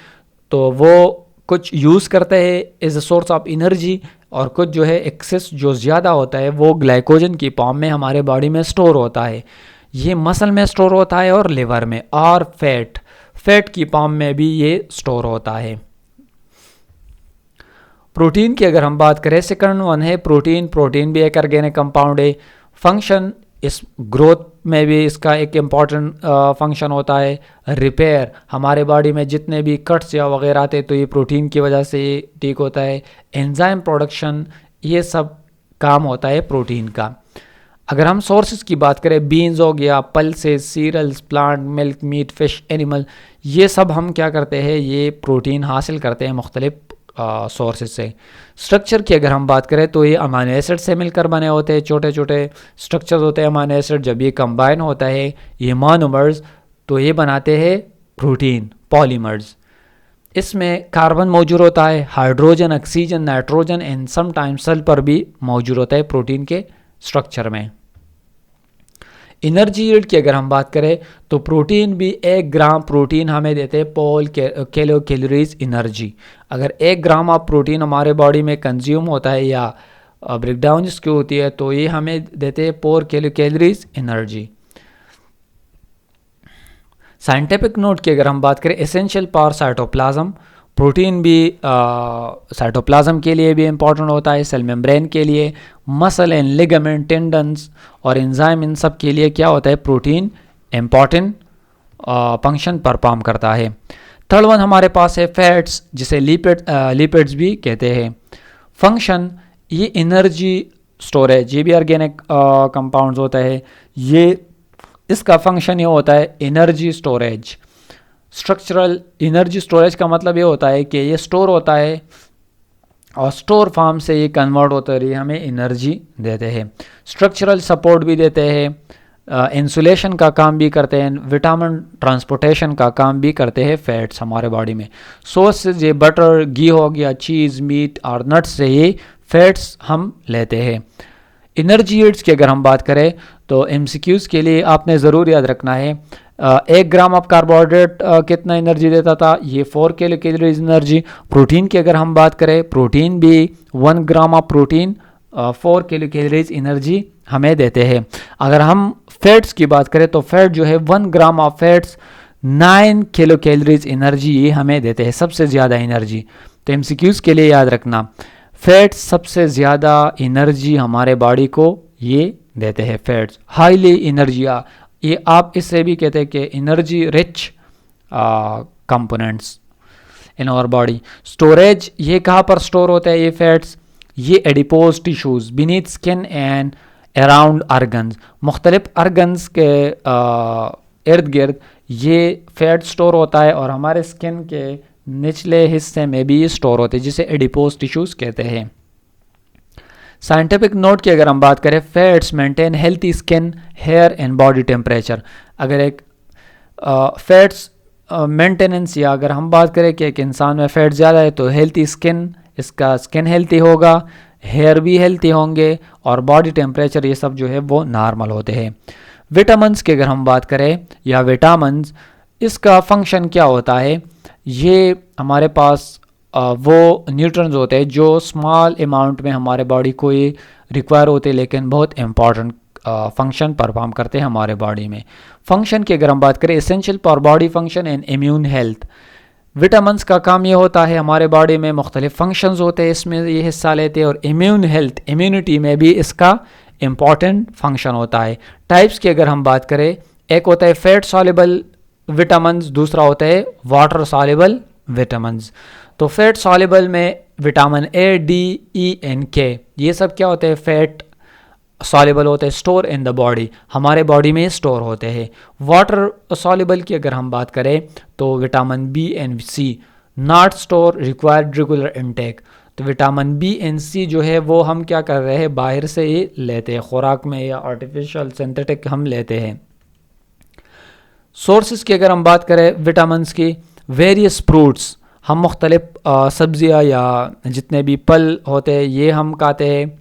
तो वो कुछ यूज़ करते हैं as a source of energy, और कुछ जो है एक्सेस जो ज़्यादा होता है वो ग्लाइकोजन की फॉर्म में हमारे बॉडी में स्टोर होता है। ये मसल में स्टोर होता है और लिवर में, और फैट की फॉर्म में भी ये स्टोर होता है। प्रोटीन की अगर हम बात करें, सेकंड वन है प्रोटीन भी एक ऑर्गेनिक कंपाउंड है। फंक्शन, इस ग्रोथ में भी इसका एक इम्पॉर्टेंट फंक्शन होता है। रिपेयर, हमारे बॉडी में जितने भी कट्स या वगैरह आते तो ये प्रोटीन की वजह से ये ठीक होता है। एंजाइम प्रोडक्शन, ये सब काम होता है प्रोटीन का। अगर हम सोर्सेज की बात करें, बीन्स हो गया, pulses, cereals, plant, milk, meat, fish, animal, ये सब हम क्या करते हैं, ये प्रोटीन हासिल करते हैं मुख्तलिफ सोर्सेज से। स्ट्रक्चर की अगर हम बात करें तो ये अमाइनो एसिड से मिलकर बने होते हैं, छोटे छोटे स्ट्रक्चर्स होते हैं अमाइनो एसिड। जब ये कंबाइन होता है ये मोनोमर्स, तो ये बनाते हैं प्रोटीन, पॉलीमर्स। इसमें कार्बन मौजूद होता है, hydrogen, oxygen, nitrogen and sometimes sulphur भी मौजूद होता है प्रोटीन के स्ट्रक्चर में। एनर्जी यील्ड की अगर हम बात करें तो प्रोटीन भी 1 ग्राम प्रोटीन हमें देते हैं किलो कैलोरीज एनर्जी। अगर 1 ग्राम ऑफ प्रोटीन हमारे बॉडी में कंज्यूम होता है या ब्रेकडाउन जिसकी होती है तो ये हमें देते हैं 4 kilo calories energy. Scientific note की अगर हम बात करें, एसेंशियल फॉर साइटोप्लाज्म, प्रोटीन भी साइटोप्लाज्म के लिए भी इम्पॉर्टेंट होता है, सेल मेम्ब्रेन के लिए, मसल एंड लिगामेंट, टेंडन्स और एंजाइम, इन सब के लिए क्या होता है, प्रोटीन इम्पॉर्टेंट फंक्शन परफॉर्म करता है। थर्ड वन हमारे पास है फैट्स, जिसे लिपिड्स भी कहते हैं। फंक्शन, ये एनर्जी स्टोरेज, ये भी ऑर्गेनिक कंपाउंड्स होता है, ये इसका फंक्शन ये होता है energy storage. Structural energy storage का मतलब ये होता है कि ये स्टोर होता है और स्टोर फॉर्म से ये कन्वर्ट होते रही हमें एनर्जी देते हैं। स्ट्रक्चरल सपोर्ट भी देते हैं, इंसुलेशन का काम भी करते हैं, विटामिन ट्रांसपोर्टेशन का काम भी करते हैं फैट्स हमारे बॉडी में। सोर्स ये बटर, घी हो गया, चीज़, मीट और नट्स से ये फैट्स हम लेते हैं। एनर्जी यील्ड्स की अगर हम बात करें तो एमसीक्यूज़ के लिए आपने ज़रूर याद रखना है, 1 ग्राम ऑफ कार्बोहाइड्रेट कितना एनर्जी देता था, ये 4 किलो कैलोरीज एनर्जी। प्रोटीन की अगर हम बात करें, प्रोटीन भी 1 gram of protein 4 kilo calories energy हमें देते हैं। अगर हम फैट्स की बात करें तो फैट जो है 1 gram of fats 9 kilo calories energy ये हमें देते हैं, सबसे ज़्यादा एनर्जी। तो एमसीक्यूज़ के लिए याद रखना, फैट्स सबसे ज़्यादा एनर्जी हमारे बॉडी को ये देते हैं। फैट्स हाईली एनर्जी, ये आप इससे भी कहते हैं कि energy rich components in our body. Storage, ये कहाँ पर स्टोर होता है ये फैट्स, ये adipose tissues beneath skin and around organs, मुख्तलिफ आर्गन्स के इर्द गिर्द ये फैट स्टोर होता है और हमारे स्किन के निचले हिस्से में भी स्टोर होते हैं, जिसे एडिपोज टिश्यूज़ कहते हैं। साइंटिफिक नोट की अगर हम बात करें, fats maintain healthy skin, hair and body temperature. अगर एक फैट्स मेंटेनेंस या अगर हम बात करें कि एक इंसान में फैट ज़्यादा है तो हेल्थी स्किन, इसका स्किन हेल्थी होगा, हेयर भी हेल्थी होंगे और बॉडी टेम्परेचर ये सब जो है वो नॉर्मल होते हैं। विटामिन्स की अगर हम बात करें या विटामिन्स, इसका फंक्शन क्या होता है, ये हमारे पास वो न्यूट्रॉन्स होते हैं जो स्मॉल अमाउंट में हमारे बॉडी को ये रिक्वायर होते हैं, लेकिन बहुत इंपॉर्टेंट फंक्शन परफॉर्म करते हैं हमारे बॉडी में। फंक्शन की अगर हम बात करें, essential for body function and immune health, vitamins का काम ये होता है हमारे बॉडी में मुख्तलिफ फंक्शंस होते हैं, इसमें ये हिस्सा लेते हैं, और इम्यून हेल्थ, इम्यूनिटी में भी इसका इम्पॉर्टेंट फंक्शन होता है। टाइप्स की अगर हम बात करें, एक होता है फैट सॉल्युबल विटामिन्स, दूसरा होता है वाटर सॉल्युबल विटामिन्स। तो फैट सॉल्युबल में vitamin A, D, E and के, ये सब क्या होते हैं, फैट सॉल्युबल होते हैं, स्टोर इन द बॉडी, हमारे बॉडी में स्टोर होते हैं। वाटर सॉल्युबल की अगर हम बात करें तो vitamin B and C, not store, required regular intake. तो विटामिन बी एंड सी जो है वो हम क्या कर रहे हैं, बाहर से ही लेते हैं, खुराक में या आर्टिफिशियल सिंथेटिक हम लेते हैं। सोर्सेज की अगर हम बात करें विटामिन्स की, वेरियस फ्रूट्स, हम मुख्तलिफ सब्जियाँ या जितने भी फल होते हैं ये हम खाते हैं।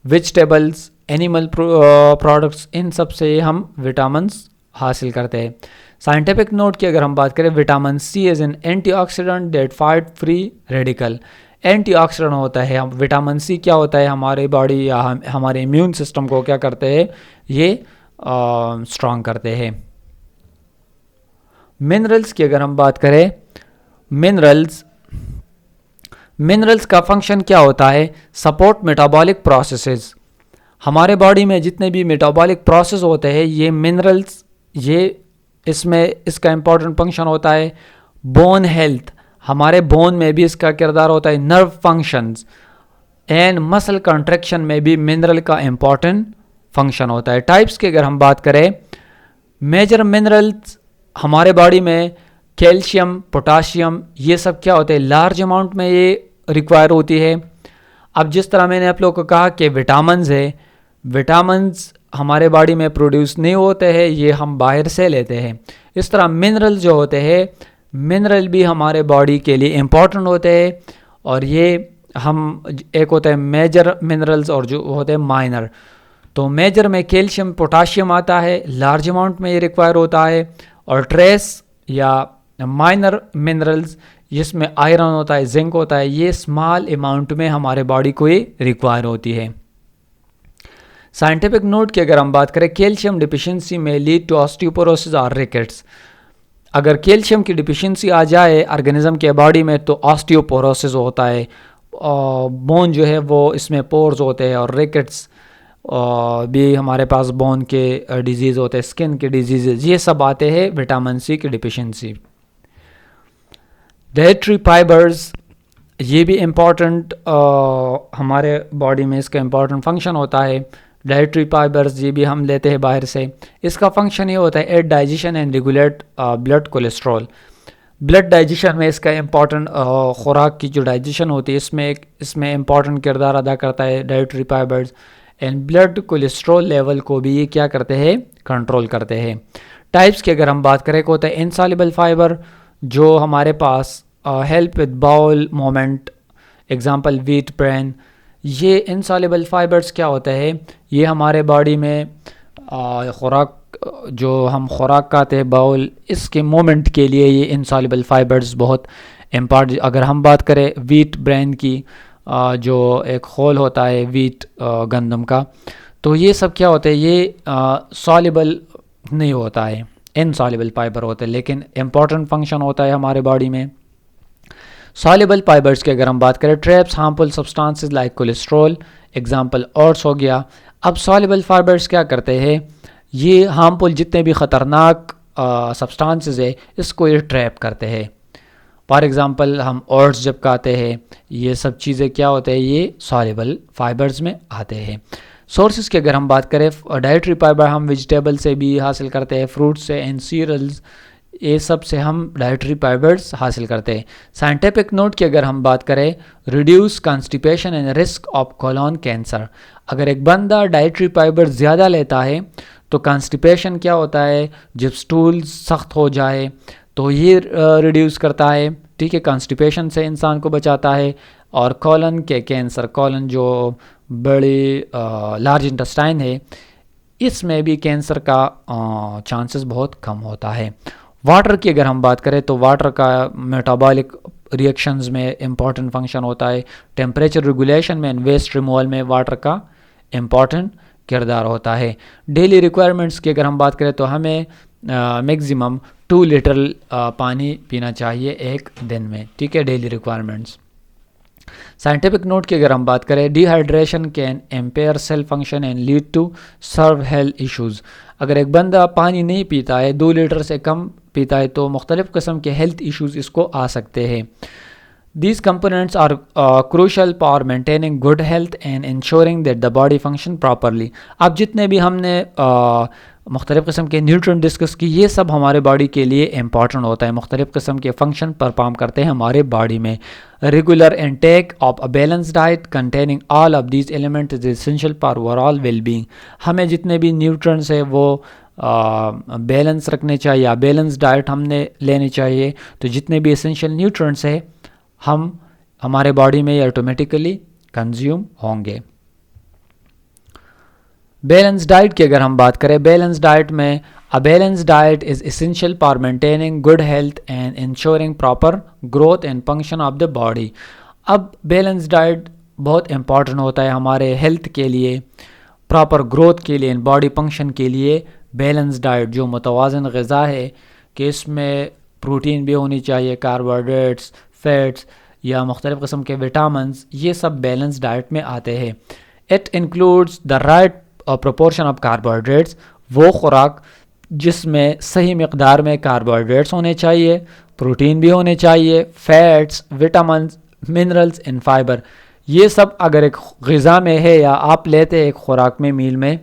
वेजिटेबल्स, एनिमल प्रोडक्ट्स, इन सब से हम विटामिन्स हासिल करते हैं। साइंटिफिक नोट की अगर हम बात करें, vitamin C is an antioxidant that fight free radical. Antioxidant होता है, विटामिन सी क्या होता है, हमारे बॉडी या हमारे इम्यून सिस्टम को क्या करते हैं, ये स्ट्रॉन्ग करते हैं। मिनरल्स की अगर हम बात करें, मिनरल्स का फंक्शन क्या होता है, सपोर्ट मेटाबॉलिक प्रोसेसेस। हमारे बॉडी में जितने भी मेटाबॉलिक प्रोसेस होते हैं, ये मिनरल्स, ये इसका इम्पॉर्टेंट फंक्शन होता है। बोन हेल्थ, हमारे बोन में भी इसका किरदार होता है। Nerve functions and muscle contraction में भी मिनरल का इम्पॉर्टेंट फंक्शन होता है। टाइप्स की अगर हम बात करें, मेजर मिनरल्स हमारे बॉडी में कैल्शियम, पोटाशियम, ये सब क्या होते हैं, लार्ज अमाउंट में ये रिक्वायर होती है। अब जिस तरह मैंने आप लोगों को कहा कि विटामिन्स है, विटामिन्स हमारे बॉडी में प्रोड्यूस नहीं होते हैं, ये हम बाहर से लेते हैं। इस तरह मिनरल जो होते हैं, मिनरल भी हमारे बॉडी के लिए इम्पॉर्टेंट होते हैं, और ये हम एक होते हैं मेजर मिनरल्स और जो होते हैं माइनर। तो मेजर में कैल्शियम, पोटाशियम आता है, लार्ज अमाउंट में ये रिक्वायर होता है। और ट्रेस या माइनर मिनरल्स जिसमें आयरन होता है, जिंक होता है, ये स्मॉल अमाउंट में हमारे बॉडी को ये रिक्वायर होती है। साइंटिफिक नोट की अगर हम बात करें, कैल्शियम डिफिशिएंसी में लीड टू ऑस्टियोपोरोसिस और रिकेट्स। अगर कैल्शियम की डिफिशिएंसी आ जाए ऑर्गेनिज्म के बॉडी में तो ऑस्टियोपोरोसिस होता है, बोन जो है वो इसमें पोर्स होते हैं, और रिकेट्स भी हमारे पास बोन के डिजीज़ होते हैं, स्किन के डिजीज़, ये सब आते हैं विटामिन सी की डिफिशिएंसी। डाइटरी फाइबर्स, ये भी इम्पॉर्टेंट हमारे बॉडी में इसका इम्पॉर्टेंट फंक्शन होता है। डाइटरी फाइबर्स ये भी हम लेते हैं बाहर से। इसका फंक्शन ये होता है aid digestion and regulate blood cholesterol. Blood digestion में इसका इम्पॉर्टेंट, खुराक की जो डाइजेशन होती है इसमें इम्पॉर्टेंट किरदार अदा करता है dietary fibres. And blood cholesterol level को भी ये क्या करते हैं, कंट्रोल करते हैं। टाइप्स की अगर हम बात करें, को होता है इनसॉल्युबल फाइबर, जो हमारे पास help with bowel movement, example wheat bran. ये इनसॉल्युबल फाइबर्स क्या होता है, ये हमारे बॉडी में खुराक, जो हम खुराक खाते हैं बाउल, इसके मोमेंट के लिए ये इनसॉल्युबल फाइबर्स बहुत इम्पॉर्टेंट। अगर हम बात करें व्हीट ब्रेन की, जो एक होल होता है व्हीट गंदम का, तो ये सब क्या होते हैं, ये सॉल्युबल नहीं होता है, इनसॉल्युबल फाइबर होते हैं, लेकिन इम्पॉर्टेंट फंक्शन होता है हमारे बॉडी में। सॉल्युबल फाइबर्स की अगर हम बात करें, traps harmful substances like cholesterol, example oats हो गया। अब सॉल्युबल फाइबर्स क्या करते हैं, ये हार्मफुल जितने भी ख़तरनाक सब्सटेंसेस है, इसको ये ट्रैप करते हैं। फॉर एग्ज़ाम्पल हम ओट्स जब खाते हैं, ये सब चीज़ें क्या होते हैं, ये सॉल्युबल फाइबर्स में आते हैं। सोर्सेज की अगर हम बात करें, डाइटरी फाइबर हम वेजिटेबल से भी हासिल करते हैं, फ्रूट से एंड सीरियल्स, ये सब से हम डाइटरी फाइबर्स हासिल करते हैं। साइंटिफिक नोट की अगर हम बात करें, reduce constipation and risk of colon cancer. अगर एक बंदा डाइटरी फाइबर ज़्यादा लेता है तो कॉन्स्टिपेशन क्या होता है, जब स्टूल सख्त हो जाए तो ये रिड्यूस करता है, ठीक है, कॉन्स्टिपेशन से इंसान को बचाता है। और कॉलन के कैंसर, कॉलन जो बड़ी लार्ज इंटेस्टाइन है, इसमें भी कैंसर का चांसेस बहुत कम होता है। वाटर की अगर हम बात करें तो वाटर का मेटाबॉलिक रिएक्शंस में इम्पॉर्टेंट फंक्शन होता है। टेम्परेचर रेगुलेशन में एंड वेस्ट रिमूवल में वाटर का इम्पॉर्टेंट किरदार होता है। डेली रिक्वायरमेंट्स की अगर हम बात करें तो हमें मैक्सिमम 2 लीटर पानी पीना चाहिए एक दिन में, ठीक है, डेली रिक्वायरमेंट्स। साइंटिफिक नोट की अगर हम बात करें, dehydration can impair cell function and lead to severe health issues. अगर एक बंदा पानी नहीं पीता है, 2 लीटर से कम पीता है, तो मुख्तलिफ़ किस्म के हेल्थ इश्यूज़ इसको आ सकते हैं। These components are crucial for maintaining good health and ensuring that the body function properly. अब जितने भी हमने मुख्तलिफ़ किस्म के न्यूट्रिएंट डिस्कस की, ये सब हमारे बॉडी के लिए इम्पॉर्टेंट होता है, मुख्तलिफ़ किस्म के फंक्शन परफॉर्म करते हैं हमारे बॉडी में। Regular intake of a balance diet containing all of these element is essential for overall wellbeing. हमें जितने भी न्यूट्रिएंट्स है वो बैलेंस रखने चाहिए, या बैलेंस डाइट हमने लेनी चाहिए, तो जितने भी एसेंशियल न्यूट्रिएंट्स है हम हमारे बॉडी में ऑटोमेटिकली कंज्यूम होंगे। बैलेंस डाइट की अगर हम बात करें, बैलेंस डाइट में A balanced diet is essential for maintaining good health and ensuring proper growth and function of the body. अब बैलेंस डाइट बहुत इम्पॉर्टेंट होता है हमारे हेल्थ के लिए, प्रॉपर ग्रोथ के लिए, बॉडी फंक्शन के लिए। बैलेंस डाइट जो मुतवाज़न ग़िज़ा है कि इसमें प्रोटीन भी होनी चाहिए, कार्बोहाइड्रेट्स, फैट्स या मुख्तलिफ़ किस्म के विटामिन्स, ये सब बैलेंस डाइट में आते हैं। It includes the right proportion of carbohydrates, वो खुराक जिसमें सही मकदार में कार्बोहाइड्रेट्स होने चाहिए, प्रोटीन भी होने चाहिए, fats, vitamins, minerals and fibre. ये सब अगर एक ग़िज़ा में है या आप लेते हैं एक खुराक में, मील में,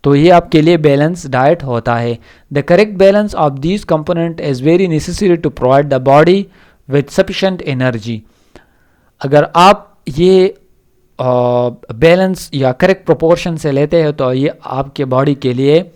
तो ये आपके लिए बैलेंस डाइट होता है। The correct balance of these component is very necessary to provide the body with sufficient energy. अगर आप ये बैलेंस या करेक्ट प्रोपोर्शन से लेते हैं तो ये आपके बॉडी के लिए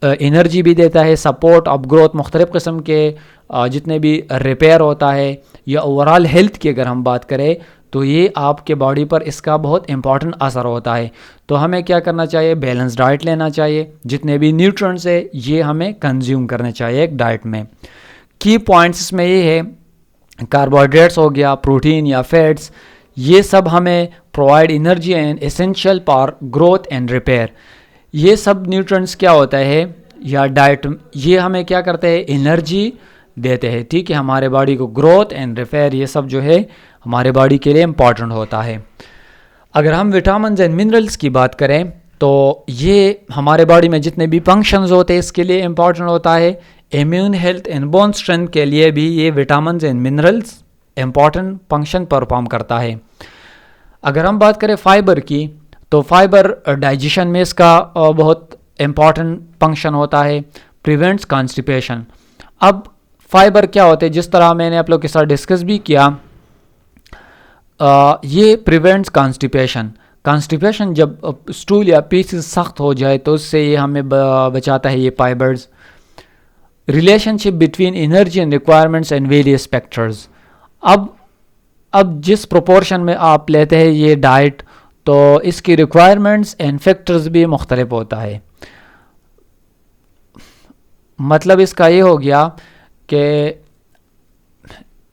एनर्जी भी देता है, सपोर्ट ऑफ ग्रोथ, मुख्तलिफ़ किस्म के जितने भी रिपेयर होता है, या ओवरऑल हेल्थ की अगर हम बात करें तो ये आपके बॉडी पर इसका बहुत इंपॉर्टेंट असर होता है। तो हमें क्या करना चाहिए, बैलेंस डाइट लेना चाहिए, जितने भी न्यूट्रिएंट्स है ये हमें कंज्यूम करने चाहिए एक डाइट में। की पॉइंट्स इसमें ये है, कार्बोहाइड्रेट्स हो गया, प्रोटीन या फैट्स, ये सब हमें provide energy and essential for growth and repair. ये सब न्यूट्रिएंट्स क्या होता है या डाइट, ये हमें क्या करते हैं, एनर्जी देते हैं, ठीक है, हमारे बॉडी को ग्रोथ एंड रिपेयर, ये सब जो है हमारे बॉडी के लिए इम्पॉर्टेंट होता है। अगर हम विटामिन्स एंड मिनरल्स की बात करें तो ये हमारे बॉडी में जितने भी फंक्शंस होते हैं इसके लिए इम्पॉर्टेंट होता है। Immune health and bone strength के लिए भी ये vitamins and minerals important function perform करता है। अगर हम बात करें फाइबर की तो फाइबर डाइजेशन में इसका बहुत इम्पॉर्टेंट फंक्शन होता है, प्रिवेंट्स कॉन्स्टिपेशन। अब फाइबर क्या होते हैं, जिस तरह मैंने आप लोग के साथ डिस्कस भी किया, ये प्रिवेंट्स कॉन्स्टिपेशन जब स्टूल या पीसेस सख्त हो जाए तो उससे ये हमें बचाता है ये fibres. Relationship between energy and requirements and various factors. अब जिस प्रोपोर्शन में आप लेते हैं ये डाइट तो इसकी रिक्वायरमेंट्स एंड फैक्टर्स भी मुख्तलिफ होता है। मतलब इसका ये हो गया कि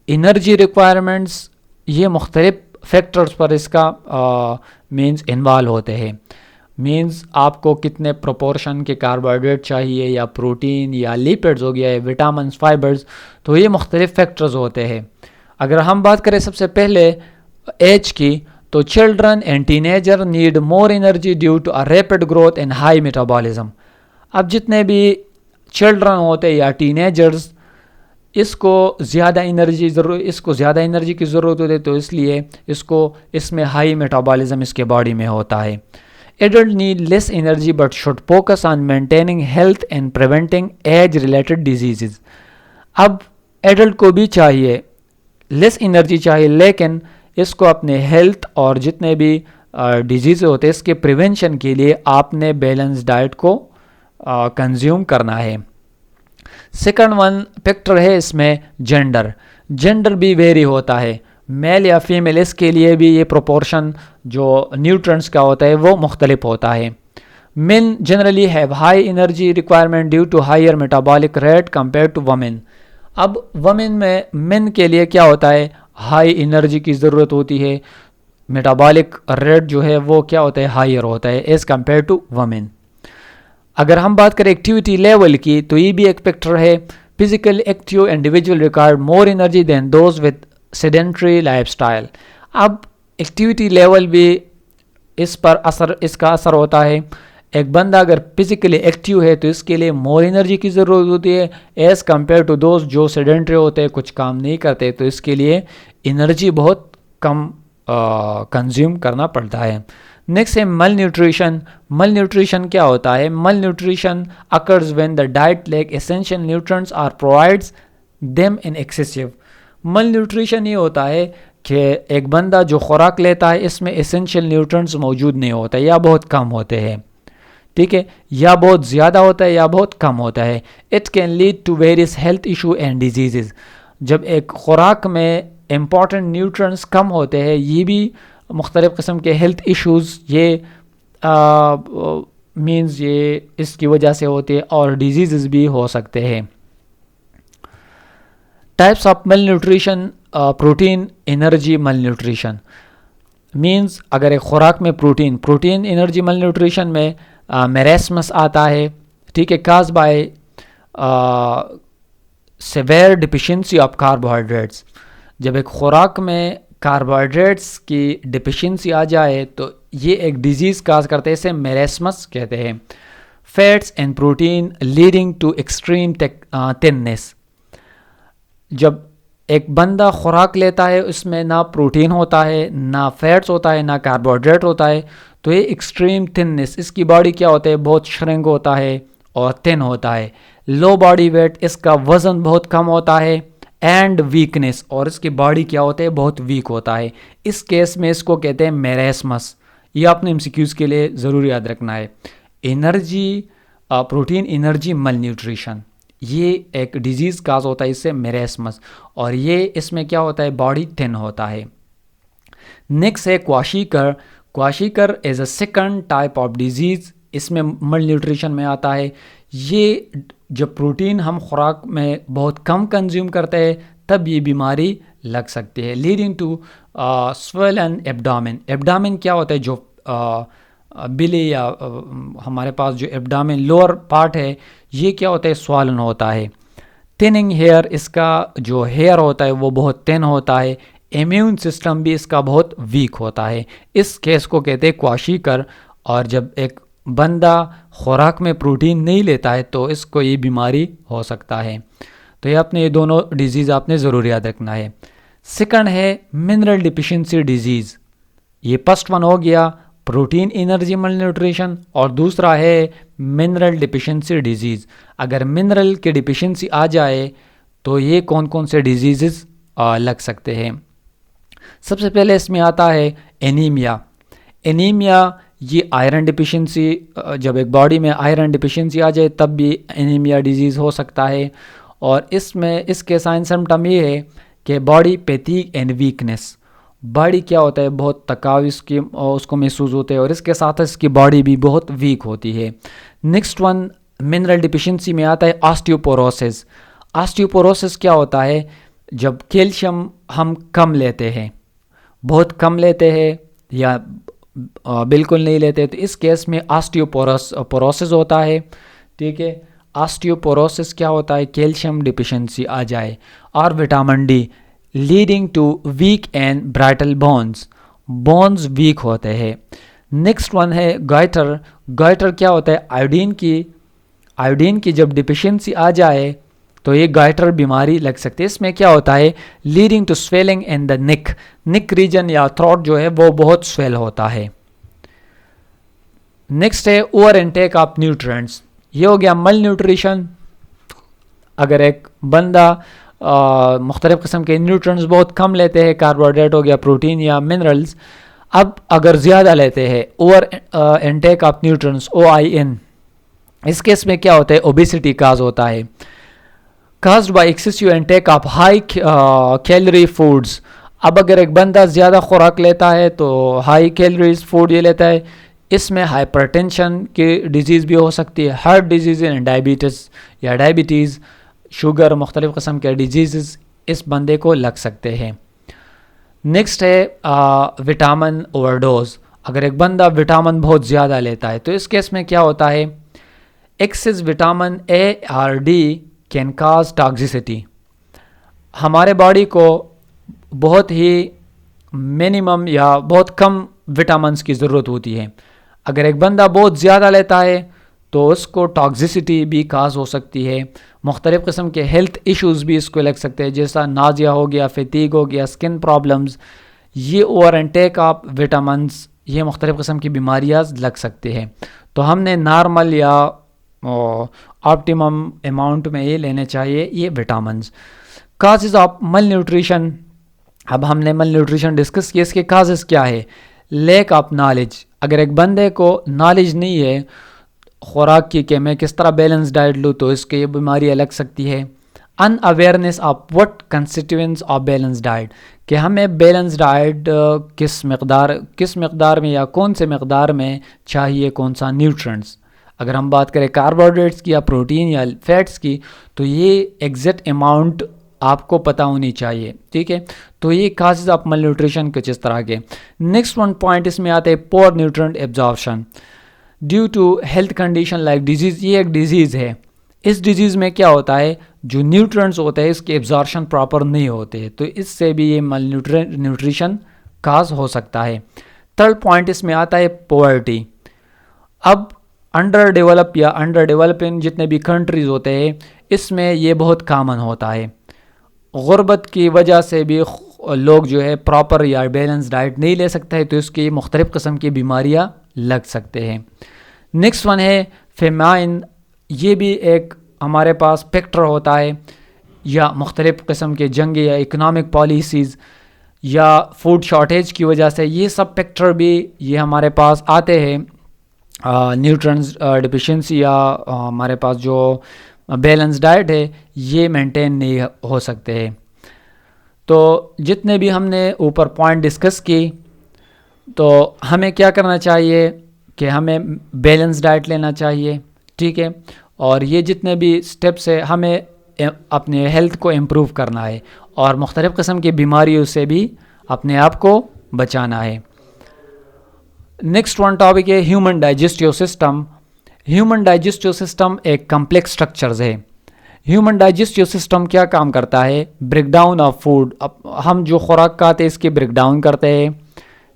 एनर्जी रिक्वायरमेंट्स ये मुख्तलिफ फैक्टर्स पर इसका मीन्स इन्वॉल्व होते हैं। मीन्स आपको कितने प्रोपोर्शन के कार्बोहाइड्रेट चाहिए या प्रोटीन या लिपिड्स हो गया, विटामिन्स, फाइबर्स, तो ये मुख्तलिफ फैक्टर्स होते हैं। अगर हम बात करें सबसे पहले एज की तो children and teenager need more energy due to a rapid growth and high metabolism. अब जितने भी चिल्ड्रन होते हैं या टीनेजर्स, इसको ज़्यादा एनर्जी की ज़रूरत होती है, तो इसलिए इसमें हाई मेटाबॉलिज्म इसके बॉडी में होता है। Adult need less energy but should focus on maintaining health and preventing age related disease. अब एडल्ट को भी चाहिए, लेस एनर्जी चाहिए, लेकिन इसको अपने हेल्थ और जितने भी डिजीज़ होते हैं इसके प्रिवेंशन के लिए आपने बैलेंस डाइट को कंज्यूम करना है। सेकंड वन फैक्टर है इसमें जेंडर भी वेरी होता है, मेल या फीमेल, इसके लिए भी ये प्रोपोर्शन जो न्यूट्रिएंट्स का होता है वो मुख्तलिफ होता है। Men generally have high energy requirement due to higher metabolic rate compare to women. अब वमेन में मेन के लिए क्या होता है, हाई एनर्जी की ज़रूरत होती है, मेटाबॉलिक रेट जो है वो क्या होता है, हायर होता है एज़ कंपेयर टू वमेन। अगर हम बात करें एक्टिविटी लेवल की तो ये भी एक फैक्टर है। Physical active individual required more energy than those with sedentary lifestyle. अब एक्टिविटी लेवल भी इसका असर होता है। एक बंदा अगर फिजिकली एक्टिव है तो इसके लिए मोर एनर्जी की ज़रूरत होती है एज़ कंपेयर टू दोज जो सेडेंट्री होते हैं, कुछ काम नहीं करते, तो इसके लिए एनर्जी बहुत कम कंज्यूम करना पड़ता है। नेक्स्ट है मल न्यूट्रिशन क्या होता है, malnutrition occurs when the diet lack essential nutrients or provides them in excessive. Malnutrition ये होता है कि एक बंदा जो खुराक लेता है इसमें एसेंशियल न्यूट्रिएंट्स मौजूद नहीं होता या बहुत कम होते हैं, ठीक है, या बहुत ज़्यादा होता है या बहुत कम होता है। It can lead to various health issue and disease. जब एक खुराक में इम्पॉर्टेंट न्यूट्रिएंट्स कम होते हैं, ये भी मुख्तलिफ़ किस्म के हेल्थ इश्यूज़ ये मीन्स ये इसकी वजह से होते हैं और डिजीज़ भी हो सकते हैं। टाइप्स ऑफ मल न्यूट्रिशन, प्रोटीन एनर्जी मल न्यूट्रिशन मीन्स अगर एक खुराक में प्रोटीन एनर्जी मल न्यूट्रिशन में मेरेस्मस आता है, ठीक है, cause by severe deficiency of carbohydrates. जब एक खुराक में कार्बोहाइड्रेट्स की डिफिशिएंसी आ जाए तो ये एक डिजीज़ काज करते हैं, इसे मेरेस्मस कहते हैं। Fats and protein leading to extreme thinness. जब एक बंदा खुराक लेता है उसमें ना प्रोटीन होता है, ना फैट्स होता है, ना कार्बोहाइड्रेट होता है, तो ये एक्सट्रीम थिननेस, इसकी बॉडी क्या होता है, बहुत श्रिंक होता है और थिन होता है। लो बॉडी वेट, इसका वज़न बहुत कम होता है। एंड वीकनेस, और इसकी बॉडी क्या होता है, बहुत वीक होता है। इस केस में इसको कहते हैं मेरेस्मस। ये आपने एमसीक्यूज़ के लिए ज़रूर याद रखना है। एनर्जी प्रोटीन एनर्जी मल न्यूट्रिशन ये एक डिजीज़ काज होता है, इससे मेरेस्मस, और ये इसमें क्या होता है, बॉडी थिन होता है। नेक्स्ट है kwashiorkor. Kwashiorkor is a second type of disease, इसमें मल न्यूट्रिशन में आता है। ये जब प्रोटीन हम खुराक में बहुत कम कंज्यूम करते हैं तब ये बीमारी लग सकती है, leading to swollen abdomen. Abdomen क्या होता है, जो बिली या हमारे पास जो एब्डामिन लोअर पार्ट है, ये क्या होता है, स्वालन होता है। थिनिंग हेयर, इसका जो हेयर होता है वो बहुत थिन होता है। इम्यून सिस्टम भी इसका बहुत वीक होता है। इस केस को कहते हैं क्वाशीकर। और जब एक बंदा खुराक में प्रोटीन नहीं लेता है तो इसको ये बीमारी हो सकता है। तो ये आपने ये दोनों डिजीज़ आपने ज़रूर याद रखना है। सेकंड है मिनरल डिफिशिएंसी डिजीज़। ये फर्स्ट वन हो गया प्रोटीन एनर्जी मल न्यूट्रिशन, और दूसरा है मिनरल डिफिशिएंसी डिजीज़। अगर मिनरल की डिफिशिएंसी आ जाए तो ये कौन कौन से डिजीज़ लग सकते हैं। सबसे पहले इसमें आता है एनीमिया। एनीमिया ये आयरन डिफिशिएंसी, जब एक बॉडी में आयरन डिफिशिएंसी आ जाए तब भी एनीमिया डिजीज़ हो सकता है। और इसमें इसके साइन सिम्टम ये है कि body fatigue and weakness, body क्या होता है, बहुत थकाव इसकी उसको महसूस होते हैं, और इसके साथ इसकी बॉडी भी बहुत वीक होती है। नेक्स्ट वन मिनरल डिफिशिएंसी में आता है ऑस्टियोपोरोसिस। ऑस्टियोपोरोसिस क्या होता है, जब कैल्शियम हम कम लेते हैं, बहुत कम लेते हैं या बिल्कुल नहीं लेते, तो इस केस में ऑस्टियोपोरोसिस होता है, ठीक है। ऑस्टियोपोरोसिस क्या होता है, कैल्शियम डिफिशिएंसी आ जाए। और vitamin D leading to weak and brittle bones weak होते हैं। नेक्स्ट वन है गाइटर। गाइटर क्या होता है, आयोडीन की जब डिफिशिएंसी आ जाए तो ये गाइटर बीमारी लग सकती है। इसमें क्या होता है, leading to swelling in the neck region या थ्रोट जो है वो बहुत स्वेल होता है। नेक्स्ट है ओवर इनटेक ऑफ न्यूट्रिएंट्स। ये हो गया मल न्यूट्रिशन। अगर एक बंदा मुख्तलिफ किस्म के न्यूट्रिएंट्स बहुत कम लेते हैं, कार्बोहाइड्रेट हो गया, प्रोटीन या मिनरल्स, अब अगर ज़्यादा लेते हैं, over intake of nutrients OIN, इस केस में क्या होता है, ओबेसिटी काज होता है, caused by excessive intake of high calorie foods। अब अगर एक बंदा ज़्यादा खुराक लेता है तो हाई कैलोरीज फूड ये लेता है, इसमें हाइपरटेंशन की डिजीज़ भी हो सकती है, heart disease and diabetes, sugar, मुख्तलिफ़ किस्म के डिजीज़ इस बंदे को लग सकते हैं। नेक्स्ट है विटामिन ओवरडोज। अगर एक बंदा विटामिन बहुत ज़्यादा लेता है तो इस केस में क्या होता है, एक्सेस विटामिन A और D कैन काज टॉक्सिसिटी। हमारे बॉडी को बहुत ही मिनिमम या बहुत कम विटामिन्स की ज़रूरत होती है। अगर एक बंदा बहुत ज़्यादा लेता है तो उसको टॉक्सिसिटी भी काज हो सकती है, मुख्तलिफ़ किस्म के हेल्थ इश्यूज़ भी इसको लग सकते हैं, जैसा नाजिया हो गया, फैटीग हो गया, स्किन प्रॉब्लम्स। ये ओवर इनटेक ऑफ विटामिन्स, ये मुख्तलिफ़ किस्म की बीमारियाँ लग सकते हैं। तो हमने नॉर्मल या ऑप्टिमम अमाउंट में ये लेने चाहिए ये विटामिन्स। काजेज़ ऑफ मल न्यूट्रिशन। अब हमने मल न्यूट्रिशन डिस्कस किया, इसके काजेज़ क्या है, लैक ऑफ नॉलेज। अगर एक बंदे को नॉलेज नहीं है खुराक की कि मैं किस तरह बैलेंस डाइट लूँ तो इसके ये बीमारियाँ लग सकती है। Unawareness of what constituents of balance diet, कि हमें बैलेंस डाइट किस मकदार में या कौन से मकदार में चाहिए, कौन सा न्यूट्रिएंट्स, अगर हम बात करें कार्बोहाइड्रेट्स की या प्रोटीन या फैट्स की, तो ये एग्जैक्ट अमाउंट आपको पता होनी चाहिए, ठीक है। तो ये काजेज ऑफ मल न्यूट्रिशन कुछ इस तरह के। नेक्स्ट वन पॉइंट इसमें आता है poor nutrient absorption due to health condition like disease. ये एक डिजीज़ है। इस डिजीज़ में क्या होता है, जो न्यूट्रिएंट्स होते हैं इसके एब्जॉर्प्शन प्रॉपर नहीं होते, तो इससे भी ये मल न्यूट्रिशन काज हो सकता है। थर्ड पॉइंट इसमें आता है पॉवर्टी। अब अंडर डेवलप या अंडर डेवलपिंग जितने भी कंट्रीज़ होते हैं इसमें ये बहुत कॉमन होता है। गुर्बत की वजह से भी लोग जो है प्रॉपर या बैलेंस डाइट नहीं ले सकते हैं, तो इसकी मुख्तलिफ़ किस्म की बीमारियां लग सकते हैं। नेक्स्ट वन है फेमाइन। ये भी एक हमारे पास फैक्टर होता है, या मुख्तलिफ़ किस्म के जंग या इकनॉमिक पॉलिसीज़ या फूड शॉर्टेज की वजह से ये सब फैक्टर भी ये हमारे पास आते हैं। न्यूट्रिएंट्स डिफिशिएंसी या हमारे पास जो बैलेंस डाइट है ये मेंटेन नहीं हो सकते हैं। तो जितने भी हमने ऊपर पॉइंट डिस्कस की, तो हमें क्या करना चाहिए कि हमें बैलेंस डाइट लेना चाहिए, ठीक है। और ये जितने भी स्टेप्स है हमें अपने हेल्थ को इम्प्रूव करना है और मुख्तलिफ़ किस्म की बीमारियों से भी अपने आप को बचाना है। नेक्स्ट वन टॉपिक है human digestive system. Human digestive system एक कम्प्लेक्स स्ट्रक्चर्स है। ह्यूमन डाइजेस्टिव सिस्टम क्या काम करता है, ब्रेक डाउन ऑफ फूड। अब हम जो खुराक खाते हैं इसके ब्रेक डाउन करते हैं,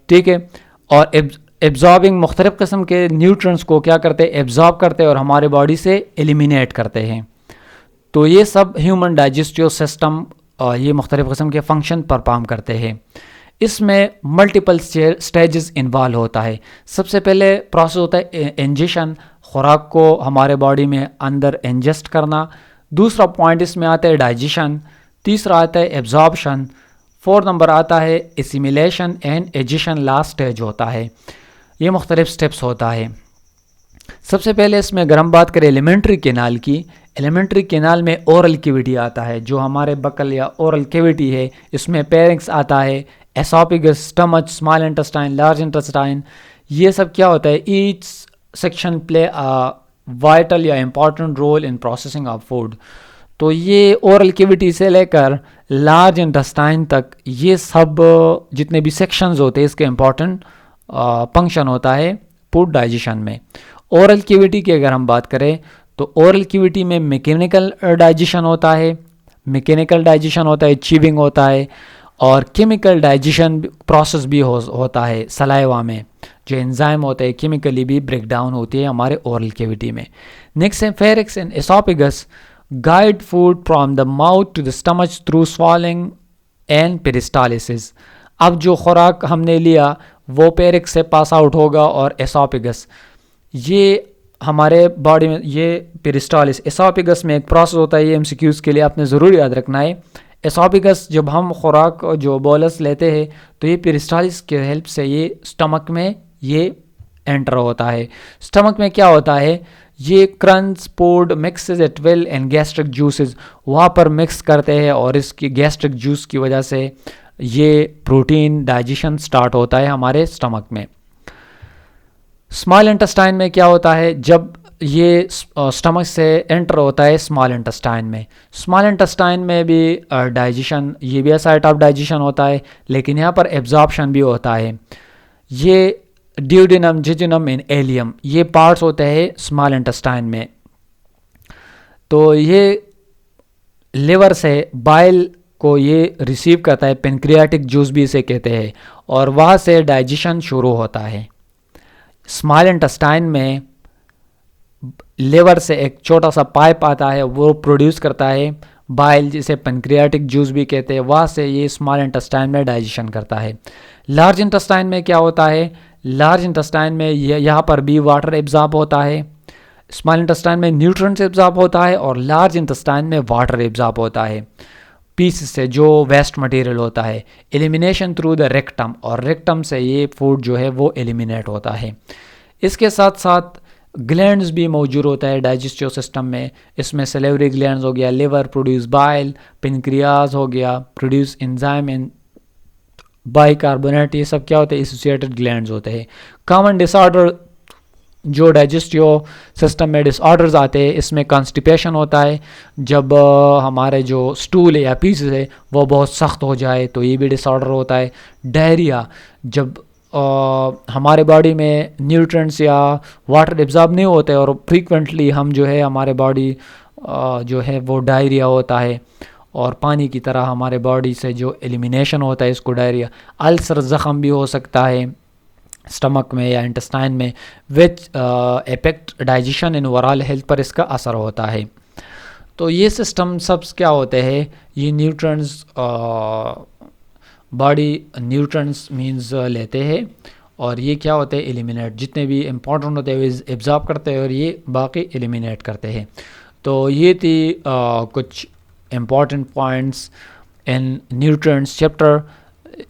ठीक है, और एब्जॉर्बिंग मुख्तलिफ़ किस्म के न्यूट्रिएंट्स को क्या करते हैं, एब्जॉर्ब करते हैं और हमारे बॉडी से एलिमिनेट करते हैं। तो ये सब ह्यूमन डाइजेस्टिव सिस्टम ये मुख्तलिफ़ किस्म के फंक्शन परफॉर्म करते हैं। इसमें मल्टीपल स्टेजेस इन्वॉल्व होता है। सबसे पहले प्रोसेस होता है इंजेशन, खुराक को हमारे बॉडी में अंदर इंजेस्ट करना। दूसरा पॉइंट इसमें आता है डाइजेशन। तीसरा आता है एब्जॉर्प्शन। फोर्थ नंबर आता है एसिमिलेशन एंड एजिशन, लास्ट स्टेज होता है। ये मुख्तलिफ स्टेप्स होता है। सबसे पहले इसमें अगर हम बात करें एलिमेंट्री कैनाल की, एलिमेंट्री कैनाल में ओरल कैविटी आता है, जो हमारे बकल या ओरल कैविटी है। इसमें पेरिंक्स आता है, oesophagus, stomach, small intestine, large intestine. ये सब क्या होता है, ईच सेक्शन प्ले वाइटल या important role in processing of food. तो ये ओरल कैविटी से लेकर लार्ज इंटेस्टाइन तक ये सब जितने भी सेक्शंस होते हैं इसके इम्पॉर्टेंट फंक्शन होता है फूड डाइजेशन में। ओरल कैविटी की अगर हम बात करें तो ओरल कैविटी में मैकेनिकल डाइजेशन होता है, मैकेनिकल डाइजेशन होता है, चीविंग होता है, और केमिकल डाइजेशन प्रोसेस भी होता है सलाइवा में। जो एंजाइम होते हैं केमिकली भी ब्रेक डाउन होती है हमारे ओरल कैविटी में। नेक्स्ट है pharynx and oesophagus guide food from the mouth to the stomach through swallowing and peristalsis. अब जो खुराक हमने लिया वो पेरिक्स से पास आउट होगा और एसोफेगस, ये हमारे बॉडी में ये पेरिस्टालिस। एसोफेगस में एक प्रोसेस होता है, ये एमसीक्यूज के लिए आपने ज़रूर याद रखना है। एसोफेगस जब हम खुराक जो बोलस लेते हैं तो ये पेरिस्टालिस के हेल्प से ये स्टमक में ये एंटर होता है। स्टमक में क्या होता है, ये crunch food mixes at will and gastric juices वहाँ पर मिक्स करते हैं और इसकी गैस्ट्रिक जूस की वजह से ये प्रोटीन डाइजेशन स्टार्ट होता है हमारे स्टमक में। स्मॉल इंटेस्टाइन में क्या होता है, जब ये स्टमक से एंटर होता है स्मॉल इंटेस्टाइन में। स्मॉल इंटेस्टाइन में भी डाइजेशन, ये भी साइट ऑफ डाइजेशन होता है, लेकिन यहाँ पर एब्जॉर्प्शन भी होता है। ये ड्यूडेनम, जिजुनम एंड एलियम ये पार्ट्स होते हैं स्मॉल इंटेस्टाइन में। तो ये लिवर से बाइल को ये रिसीव करता है, पेनक्रियाटिक जूस भी इसे कहते हैं, और वहाँ से डाइजेशन शुरू होता है। स्मॉल इंटेस्टाइन में लिवर से एक छोटा सा पाइप आता है, वो प्रोड्यूस करता है बाइल, जिसे पेनक्रियाटिक जूस भी कहते हैं, वहाँ से ये स्मॉल इंटेस्टाइन में डाइजेशन करता है। लार्ज इंटेस्टाइन में क्या होता है, लार्ज इंटेस्टाइन में यहाँ पर भी वाटर एब्जॉर्ब होता है। स्मॉल इंटेस्टाइन में न्यूट्रिएंट्स एब्जॉर्ब होता है और लार्ज इंटेस्टाइन में वाटर एब्जॉर्ब होता है पीस से, जो वेस्ट मटेरियल होता है। एलिमिनेशन थ्रू द रेक्टम, और रेक्टम से ये फूड जो है वो एलिमिनेट होता है। इसके साथ साथ ग्लैंड्स भी मौजूद होता है डाइजेस्टिव सिस्टम में। इसमें सलेवरी ग्लैंड्स हो गया, लिवर प्रोड्यूस बाइल, पेनक्रियाज हो गया प्रोड्यूस एंजाइम एंड बाइकार्बोनेट, ये सब क्या होते हैं, एसोसिएटेड ग्लैंड्स होते हैं। कॉमन डिसऑर्डर जो डाइजेस्टिव सिस्टम में डिसऑर्डर्स आते हैं, इसमें कॉन्स्टिपेशन होता है। जब हमारे जो स्टूल है या पीसेस है वो बहुत सख्त हो जाए तो ये भी डिसऑर्डर होता है। डायरिया, जब हमारे बॉडी में न्यूट्रिएंट्स या वाटर एब्जॉर्ब नहीं होते और फ्रीक्वेंटली हम जो है हमारे बॉडी जो है वो डायरिया होता है और पानी की तरह हमारे बॉडी से जो एलिमिनेशन होता है इसको डायरिया। अल्सर ज़ख़म भी हो सकता है स्टमक में या इंटेस्टाइन में, which affect digestion in overall health पर इसका असर होता है। तो ये सिस्टम सब क्या होते हैं, ये न्यूट्रिएंट्स बॉडी न्यूट्रिएंट्स मींस लेते हैं और ये क्या होते हैं एलिमिनेट, जितने भी इंपॉर्टेंट होते हैं वो एब्जॉर्ब करते हैं और ये बाकी एलिमिनेट करते हैं। तो ये थी कुछ important points in nutrients chapter.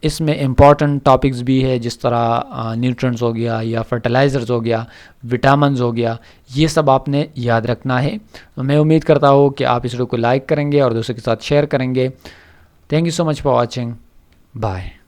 इसमें इम्पॉर्टेंट टॉपिक्स भी है जिस तरह न्यूट्रिएंट्स हो गया या फर्टिलाइज़र्स हो गया, विटामिन्स हो गया, ये सब आपने याद रखना है। तो मैं उम्मीद करता हूँ कि आप इस वीडियो को लाइक करेंगे और दूसरों के साथ शेयर करेंगे। Thank you so much for watching, bye.